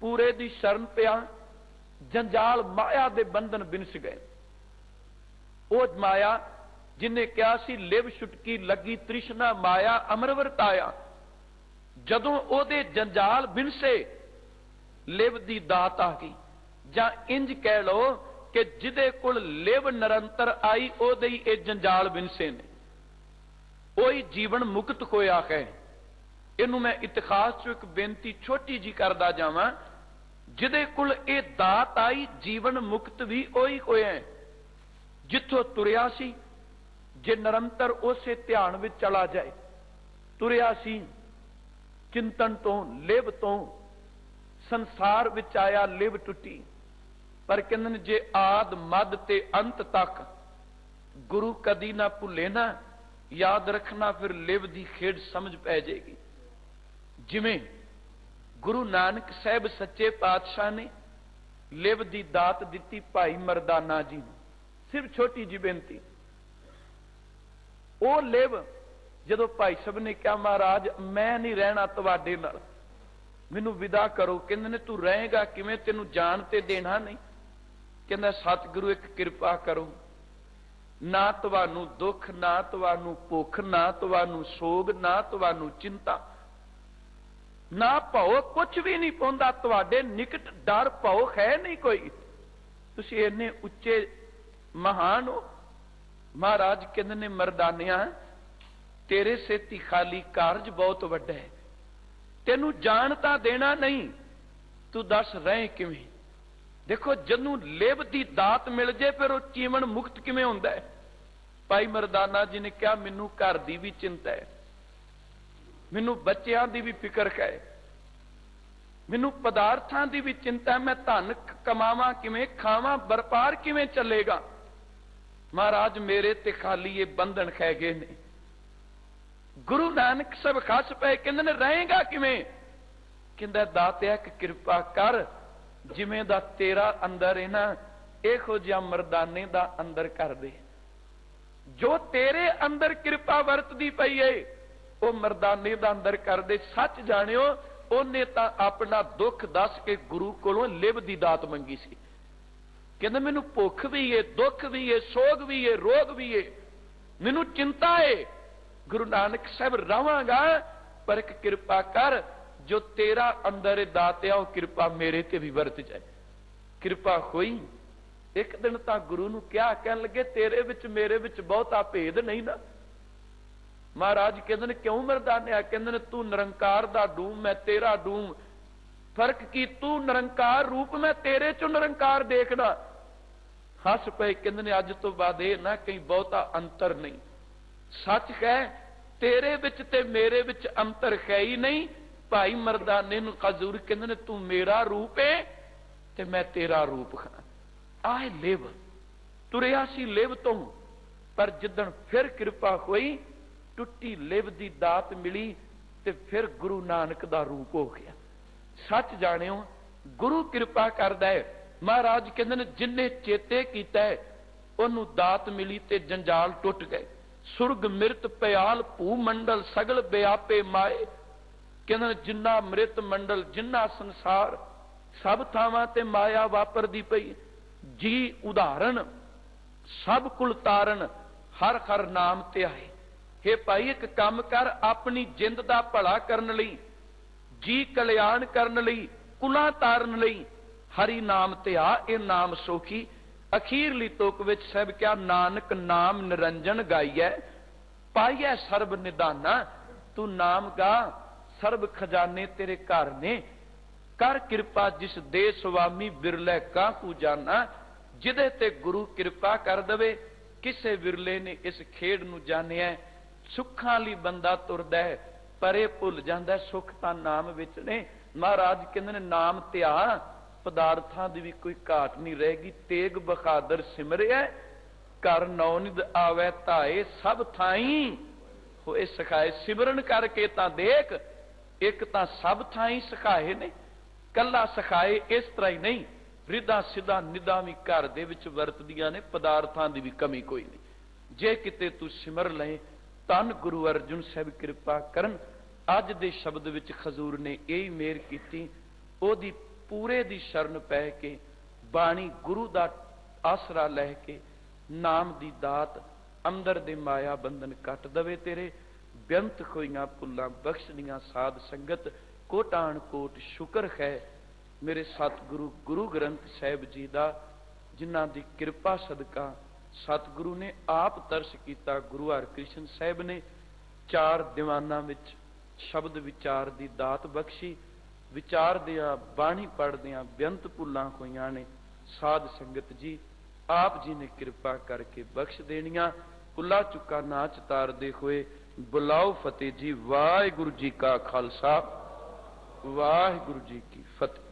ਪੂਰੇ ਦੀ ਸ਼ਰਨ ਪਿਆ, ਜੰਜਾਲ ਮਾਇਆ ਦੇ ਬੰਧਨ ਬਿਨਸ ਗਏ। ਉਹ ਮਾਇਆ ਜਿਨੇ ਕਿਹਾ ਸੀ ਲਿਵ ਛੁਟਕੀ ਲੱਗੀ ਤ੍ਰਿਸ਼ਨਾ ਮਾਇਆ ਅਮਰ ਵਰਤਾਇਆ, ਜਦੋਂ ਉਹਦੇ ਜੰਜਾਲ ਬਿਨਸੇ ਲਿਵ ਦੀ ਦਾਤ ਆ ਗਈ। ਜਾਂ ਇੰਜ ਕਹਿ ਲੋ ਕਿ ਜਿਹਦੇ ਕੋਲ ਲਿਵ ਨਿਰੰਤਰ ਆਈ ਉਹਦੇ ਹੀ ਇਹ ਜੰਜਾਲ ਬਿਨਸੇ ਨੇ, ਉਹੀ ਜੀਵਨ ਮੁਕਤ ਹੋਇਆ ਹੈ। ਇਹਨੂੰ ਮੈਂ ਇਤਿਹਾਸ ਚੋਂ ਇੱਕ ਬੇਨਤੀ ਛੋਟੀ ਜੀ ਕਰਦਾ ਜਾਵਾਂ, ਜਿਹਦੇ ਕੋਲ ਇਹ ਦਾਤ ਆਈ ਜੀਵਨ ਮੁਕਤ ਵੀ ਉਹੀ ਹੋਇਆ ਜਿੱਥੋਂ ਤੁਰਿਆ ਸੀ। ਜੇ ਨਿਰੰਤਰ ਉਸੇ ਧਿਆਨ ਵਿੱਚ ਚਲਾ ਜਾਏ, ਤੁਰਿਆ ਸੀ ਚਿੰਤਨ ਤੋਂ, ਲਿਵ ਤੋਂ, ਸੰਸਾਰ ਵਿੱਚ ਆਇਆ, ਲਿਵ ਟੁੱਟੀ। ਪਰ ਕਹਿੰਦੇ ਨੇ ਜੇ ਆਦ ਮੱਧ ਤੇ ਅੰਤ ਤੱਕ ਗੁਰੂ ਕਦੀ ਨਾ ਭੁੱਲੇ ਨਾ, ਯਾਦ ਰੱਖਣਾ ਫਿਰ ਲਿਵ ਦੀ ਖੇਡ ਸਮਝ ਪੈ ਜਾਏਗੀ। ਜਿਵੇਂ ਗੁਰੂ ਨਾਨਕ ਸਾਹਿਬ ਸੱਚੇ ਪਾਤਸ਼ਾਹ ਨੇ ਲਿਵ ਦੀ ਦਾਤ ਦਿੱਤੀ ਭਾਈ ਮਰਦਾਨਾ ਜੀ ਨੂੰ। ਸਿਰਫ ਛੋਟੀ ਜੀ ਬੇਨਤੀ, ਉਹ ਲਿਵ ਜਦੋਂ ਭਾਈ ਸਾਹਿਬ ਨੇ ਕਿਹਾ ਮਹਾਰਾਜ ਮੈਂ ਨਹੀਂ ਰਹਿਣਾ ਤੁਹਾਡੇ ਨਾਲ, ਮੈਨੂੰ ਵਿਦਾ ਕਰੋ। ਕਹਿੰਦੇ ਨੇ ਤੂੰ ਰਹੇਗਾ ਕਿਵੇਂ, ਤੈਨੂੰ ਜਾਨ ਤੇ ਦੇਣਾ ਨਹੀਂ। ਕਹਿੰਦਾ ਸਤਿਗੁਰੂ ਇੱਕ ਕਿਰਪਾ ਕਰੋ, ਨਾ ਤੁਹਾਨੂੰ ਦੁੱਖ, ਨਾ ਤੁਹਾਨੂੰ ਭੁੱਖ, ਨਾ ਤੁਹਾਨੂੰ ਸੋਗ, ਨਾ ਤੁਹਾਨੂੰ ਚਿੰਤਾ, ਨਾ ਭਉ, ਕੁਛ ਵੀ ਨਹੀਂ ਪਾਉਂਦਾ ਤੁਹਾਡੇ ਨਿਕਟ। ਡਰ ਭਉ ਹੈ ਨਹੀਂ ਕੋਈ, ਤੁਸੀਂ ਇੰਨੇ ਉੱਚੇ ਮਹਾਨ ਹੋ। ਮਹਾਰਾਜ ਕਹਿੰਦੇ ਨੇ ਮਰਦਾਨਿਆਂ ਤੇਰੇ ਸੇਤੀ ਖਾਲੀ ਕਾਰਜ ਬਹੁਤ ਵੱਡਾ ਹੈ, ਤੈਨੂੰ ਜਾਣ ਤਾਂ ਦੇਣਾ ਨਹੀਂ, ਤੂੰ ਦੱਸ ਰਹੇ ਕਿਵੇਂ। ਦੇਖੋ ਜਦੋਂ ਲਿਵ ਦੀ ਦਾਤ ਮਿਲ ਜੇ ਫਿਰ ਉਹ ਜੀਵਨ ਮੁਕਤ ਕਿਵੇਂ ਹੁੰਦਾ ਹੈ। ਭਾਈ ਮਰਦਾਨਾ ਜੀ ਨੇ ਕਿਹਾ ਮੈਨੂੰ ਘਰ ਦੀ ਵੀ ਚਿੰਤਾ ਹੈ, ਮੈਨੂੰ ਬੱਚਿਆਂ ਦੀ ਵੀ ਫਿਕਰ ਹੈ, ਮੈਨੂੰ ਪਦਾਰਥਾਂ ਦੀ ਵੀ ਚਿੰਤਾ ਹੈ, ਮੈਂ ਧਨ ਕਮਾਵਾਂ ਕਿਵੇਂ, ਖਾਵਾਂ, ਵਪਾਰ ਕਿਵੇਂ ਚੱਲੇਗਾ। ਮਹਾਰਾਜ ਮੇਰੇ ਤੇ ਖਾਲੀ ਇਹ ਬੰਧਨ ਖੈ ਗਏ ਨੇ। ਗੁਰੂ ਨਾਨਕ ਸਾਹਿਬ ਖਸ ਪਏ, ਕਹਿੰਦੇ ਨੇ ਰਹੇਗਾ ਕਿਵੇਂ। ਕਹਿੰਦਾ ਦਾਤਿਆ ਇੱਕ ਕਿਰਪਾ ਕਰ, ਜਿਵੇਂ ਦਾ ਤੇਰਾ ਅੰਦਰ ਹੈ ਨਾ ਇਹੋ ਜਿਹਾ ਮਰਦਾਨੇ ਦਾ ਅੰਦਰ ਕਰ ਦੇ। ਜੋ ਤੇਰੇ ਅੰਦਰ ਕਿਰਪਾ ਵਰਤਦੀ ਪਈ ਏ ਉਹ ਮਰਦਾਨੇ ਦਾ ਅੰਦਰ ਕਰ ਦੇ। ਸੱਚ ਜਾਣਿਓ ਉਹਨੇ ਤਾਂ ਆਪਣਾ ਦੁੱਖ ਦੱਸ ਕੇ ਗੁਰੂ ਕੋਲੋਂ ਲਿਵ ਦੀ ਦਾਤ ਮੰਗੀ ਸੀ। ਕਹਿੰਦਾ ਮੈਨੂੰ ਭੁੱਖ ਵੀ ਏ, ਦੁੱਖ ਵੀ ਏ, ਸੋਗ ਵੀ ਏ, ਰੋਗ ਵੀ ਏ, ਮੈਨੂੰ ਚਿੰਤਾ ਏ। ਗੁਰੂ ਨਾਨਕ ਸਾਹਿਬ ਰਵਾਂਗਾ ਪਰ ਇੱਕ ਕਿਰਪਾ ਕਰ, ਜੋ ਤੇਰਾ ਅੰਦਰ ਦਾਤਿਆ ਉਹ ਕਿਰਪਾ ਮੇਰੇ ਤੇ ਵੀ ਵਰਤ ਜਾਏ। ਕਿਰਪਾ ਹੋਈ। ਇੱਕ ਦਿਨ ਤਾਂ ਗੁਰੂ ਨੂੰ ਕਿਹਾ, ਕਹਿਣ ਲੱਗੇ ਤੇਰੇ ਵਿੱਚ ਮੇਰੇ ਵਿੱਚ ਬਹੁਤਾ ਭੇਦ ਨਹੀਂ ਨਾ। ਮਹਾਰਾਜ ਕਹਿੰਦੇ ਨੇ ਕਿਉਂ ਮਰਦਾਨਿਆ। ਕਹਿੰਦੇ ਨੇ ਤੂੰ ਨਿਰੰਕਾਰ ਦਾ ਡੂਮ, ਮੈਂ ਤੇਰਾ ਡੂਮ, ਫਰਕ ਕੀ, ਤੂੰ ਨਿਰੰਕਾਰ ਰੂਪ, ਮੈਂ ਤੇਰੇ ਚੋਂ ਨਿਰੰਕਾਰ ਦੇਖਣਾ। ਹੱਸ ਪਏ, ਕਹਿੰਦੇ ਨੇ ਅੱਜ ਤੋਂ ਬਾਅਦ ਇਹ ਨਾ ਕहीं ਬਹੁਤਾ ਅੰਤਰ ਨਹੀਂ। ਸੱਚ ਹੈ ਤੇਰੇ ਵਿੱਚ ਤੇ ਮੇਰੇ ਵਿੱਚ ਅੰਤਰ ਹੈ ਹੀ ਨਹੀਂ। ਭਾਈ ਮਰਦਾਨੇ ਨੂੰ ਹਜ਼ੂਰ ਕਹਿੰਦੇ ਨੇ ਤੂੰ ਮੇਰਾ ਰੂਪ ਹੈ ਤੇ ਮੈਂ ਤੇਰਾ ਰੂਪ ਹਾਂ। ਆਏ ਲਿਵ ਤੁਰਿਆ ਸੀ ਲਿਵ ਤੋਂ, ਪਰ ਜਿੱਦਣ ਫਿਰ ਕਿਰਪਾ ਹੋਈ, ਟੁੱਟੀ ਲਿਵ ਦੀ ਦਾਤ ਮਿਲੀ ਤੇ ਫਿਰ ਗੁਰੂ ਨਾਨਕ ਦਾ ਰੂਪ ਹੋ ਗਿਆ। ਸੱਚ ਜਾਣਿਓ ਗੁਰੂ ਕਿਰਪਾ ਕਰਦਾ ਹੈ। ਮਹਾਰਾਜ ਕਹਿੰਦੇ ਨੇ ਜਿੰਨੇ ਚੇਤੇ ਕੀਤਾ ਹੈ ਉਹਨੂੰ ਦਾਤ ਮਿਲੀ ਤੇ ਜੰਜਾਲ ਟੁੱਟ ਗਏ। ਸੁਰਗ ਮਿਰਤ ਪਿਆਲ ਭੂ ਮੰਡਲ ਸਗਲ ਵਿਆਪੇ ਮਾਏ। ਕਹਿੰਦੇ ਜਿੰਨਾ ਮ੍ਰਿਤ ਮੰਡਲ, ਜਿੰਨਾ ਸੰਸਾਰ, ਸਭ ਥਾਵਾਂ ਤੇ ਮਾਇਆ ਵਾਪਰਦੀ ਪਈ। ਜੀ ਉਦਾਹਰਣ ਸਭ ਕੁਲ ਤਾਰਨ, ਹਰ ਹਰ ਨਾਮ ਤੇ ਆਏ। हे ਭਾਈ ਇੱਕ ਕੰਮ ਕਰ, ਆਪਣੀ ਜਿੰਦ ਦਾ ਭਲਾ ਕਰਨ ਲਈ, ਜੀ ਕਲਿਆਣ ਕਰਨ ਲਈ, ਕੁਲਾਂ ਤਾਰਨ ਲਈ ਹਰੀ ਨਾਮ ਤੇ ਆ, ਇਹ ਨਾਮ ਸੋਖੀ। ਅਖੀਰਲੀ ਤੁਕ ਵਿੱਚ ਸਾਹਿਬ ਕਿਹਾ ਨਾਨਕ ਨਾਮ ਨਿਰੰਜਨ ਗਾਈਐ, ਪਾਈਐ ਸਰਬ ਨਿਧਾਨਾ। ਤੂੰ ਨਾਮ ਗਾ, ਸਰਬ ਖਜ਼ਾਨੇ ਤੇਰੇ ਘਰ ਨੇ। ਕਰ ਕਿਰਪਾ ਜਿਸ ਦੇ ਸੁਆਮੀ ਬਿਰਲੇ ਕਾਹੂ ਜਾਨਾ। ਜਿਹਦੇ ਤੇ ਗੁਰੂ ਕਿਰਪਾ ਕਰ ਦਵੇ, ਕਿਸੇ ਵਿਰਲੇ ਨੇ ਇਸ ਖੇਡ ਨੂੰ ਜਾਣਿਆ। ਸੁੱਖਾਂ ਲਈ ਬੰਦਾ ਤੁਰਦਾ ਹੈ ਪਰ ਇਹ ਭੁੱਲ ਜਾਂਦਾ ਸੁੱਖ ਤਾਂ ਨਾਮ ਵਿੱਚ ਨੇ। ਮਹਾਰਾਜ ਕਹਿੰਦੇ ਨੇ ਨਾਮ ਧਿਆ, ਪਦਾਰਥਾਂ ਦੀ ਵੀ ਕੋਈ ਘਾਟ ਨਹੀਂ ਰਹੇਗੀ। ਤੇਗ ਬਹਾਦਰ ਸਿਮਰਿਆ, ਕਰ ਨੌਨਿਦ ਆਵੈ ਧਾਏ, ਸਭ ਥਾਈ ਹੋਏ ਸਿਖਾਏ। ਸਿਮਰਨ ਕਰਕੇ ਤਾਂ ਦੇਖ, ਇੱਕ ਤਾਂ ਸਭ ਥਾਈਂ ਸਿਖਾਏ ਨੇ, ਕੱਲਾ ਸਿਖਾਏ ਇਸ ਤਰ੍ਹਾਂ ਹੀ ਨਹੀਂ, ਰਿੱਧਾਂ ਸਿੱਧਾਂ ਨਿੱਧਾਂ ਵੀ ਘਰ ਦੇ ਵਿੱਚ ਵਰਤਦੀਆਂ ਨੇ, ਪਦਾਰਥਾਂ ਦੀ ਵੀ ਕਮੀ ਕੋਈ ਨਹੀਂ। ਜੇ ਕਿਤੇ ਤੂੰ ਸਿਮਰ ਲਏ, ਧੰਨ ਗੁਰੂ ਅਰਜਨ ਸਾਹਿਬ ਕਿਰਪਾ ਕਰਨ। ਅੱਜ ਦੇ ਸ਼ਬਦ ਵਿੱਚ ਹਜ਼ੂਰ ਨੇ ਇਹ ਹੀ ਮਿਹਰ ਕੀਤੀ, ਉਹਦੀ ਪੂਰੇ ਦੀ ਸ਼ਰਨ ਪੈ ਕੇ, ਬਾਣੀ ਗੁਰੂ ਦਾ ਆਸਰਾ ਲੈ ਕੇ, ਨਾਮ ਦੀ ਦਾਤ ਅੰਦਰ ਦੇ ਮਾਇਆ ਬੰਧਨ ਕੱਟ ਦਵੇ ਤੇਰੇ। ਬੇਅੰਤ ਹੋਈਆਂ ਭੁੱਲਾਂ ਬਖਸ਼ਦੀਆਂ ਸਾਧ ਸੰਗਤ, ਕੋਟਾਨ ਕੋਟ ਸ਼ੁਕਰ ਹੈ ਮੇਰੇ ਸਤਿਗੁਰੂ ਗੁਰੂ ਗ੍ਰੰਥ ਸਾਹਿਬ ਜੀ ਦਾ, ਜਿਨ੍ਹਾਂ ਦੀ ਕਿਰਪਾ ਸਦਕਾ ਸਤਿਗੁਰੂ ਨੇ ਆਪ ਤਰਸ ਕੀਤਾ। ਗੁਰੂ ਹਰਿਕ੍ਰਿਸ਼ਨ ਸਾਹਿਬ ਨੇ 4 ਦੀਵਾਨਾਂ ਵਿੱਚ ਸ਼ਬਦ ਵਿਚਾਰ ਦੀ ਦਾਤ ਬਖਸ਼ੀ। ਵਿਚਾਰਦਿਆਂ ਬਾਣੀ ਪੜ੍ਹਦਿਆਂ ਬੇਅੰਤ ਭੁੱਲਾਂ ਹੋਈਆਂ ਨੇ। ਸਾਧ ਸੰਗਤ ਜੀ ਆਪ ਜੀ ਨੇ ਕਿਰਪਾ ਕਰਕੇ ਬਖਸ਼ ਦੇਣੀਆਂ। ਕੁੱਲਾ ਚੁੱਕਾ ਨਾ ਚਤਾਰਦੇ ਹੋਏ ਬੁਲਾਓ ਫਤਿਹ ਜੀ। ਵਾਹਿਗੁਰੂ ਜੀ ਕਾ ਖਾਲਸਾ, ਵਾਹਿਗੁਰੂ ਜੀ ਕੀ ਫਤਿਹ।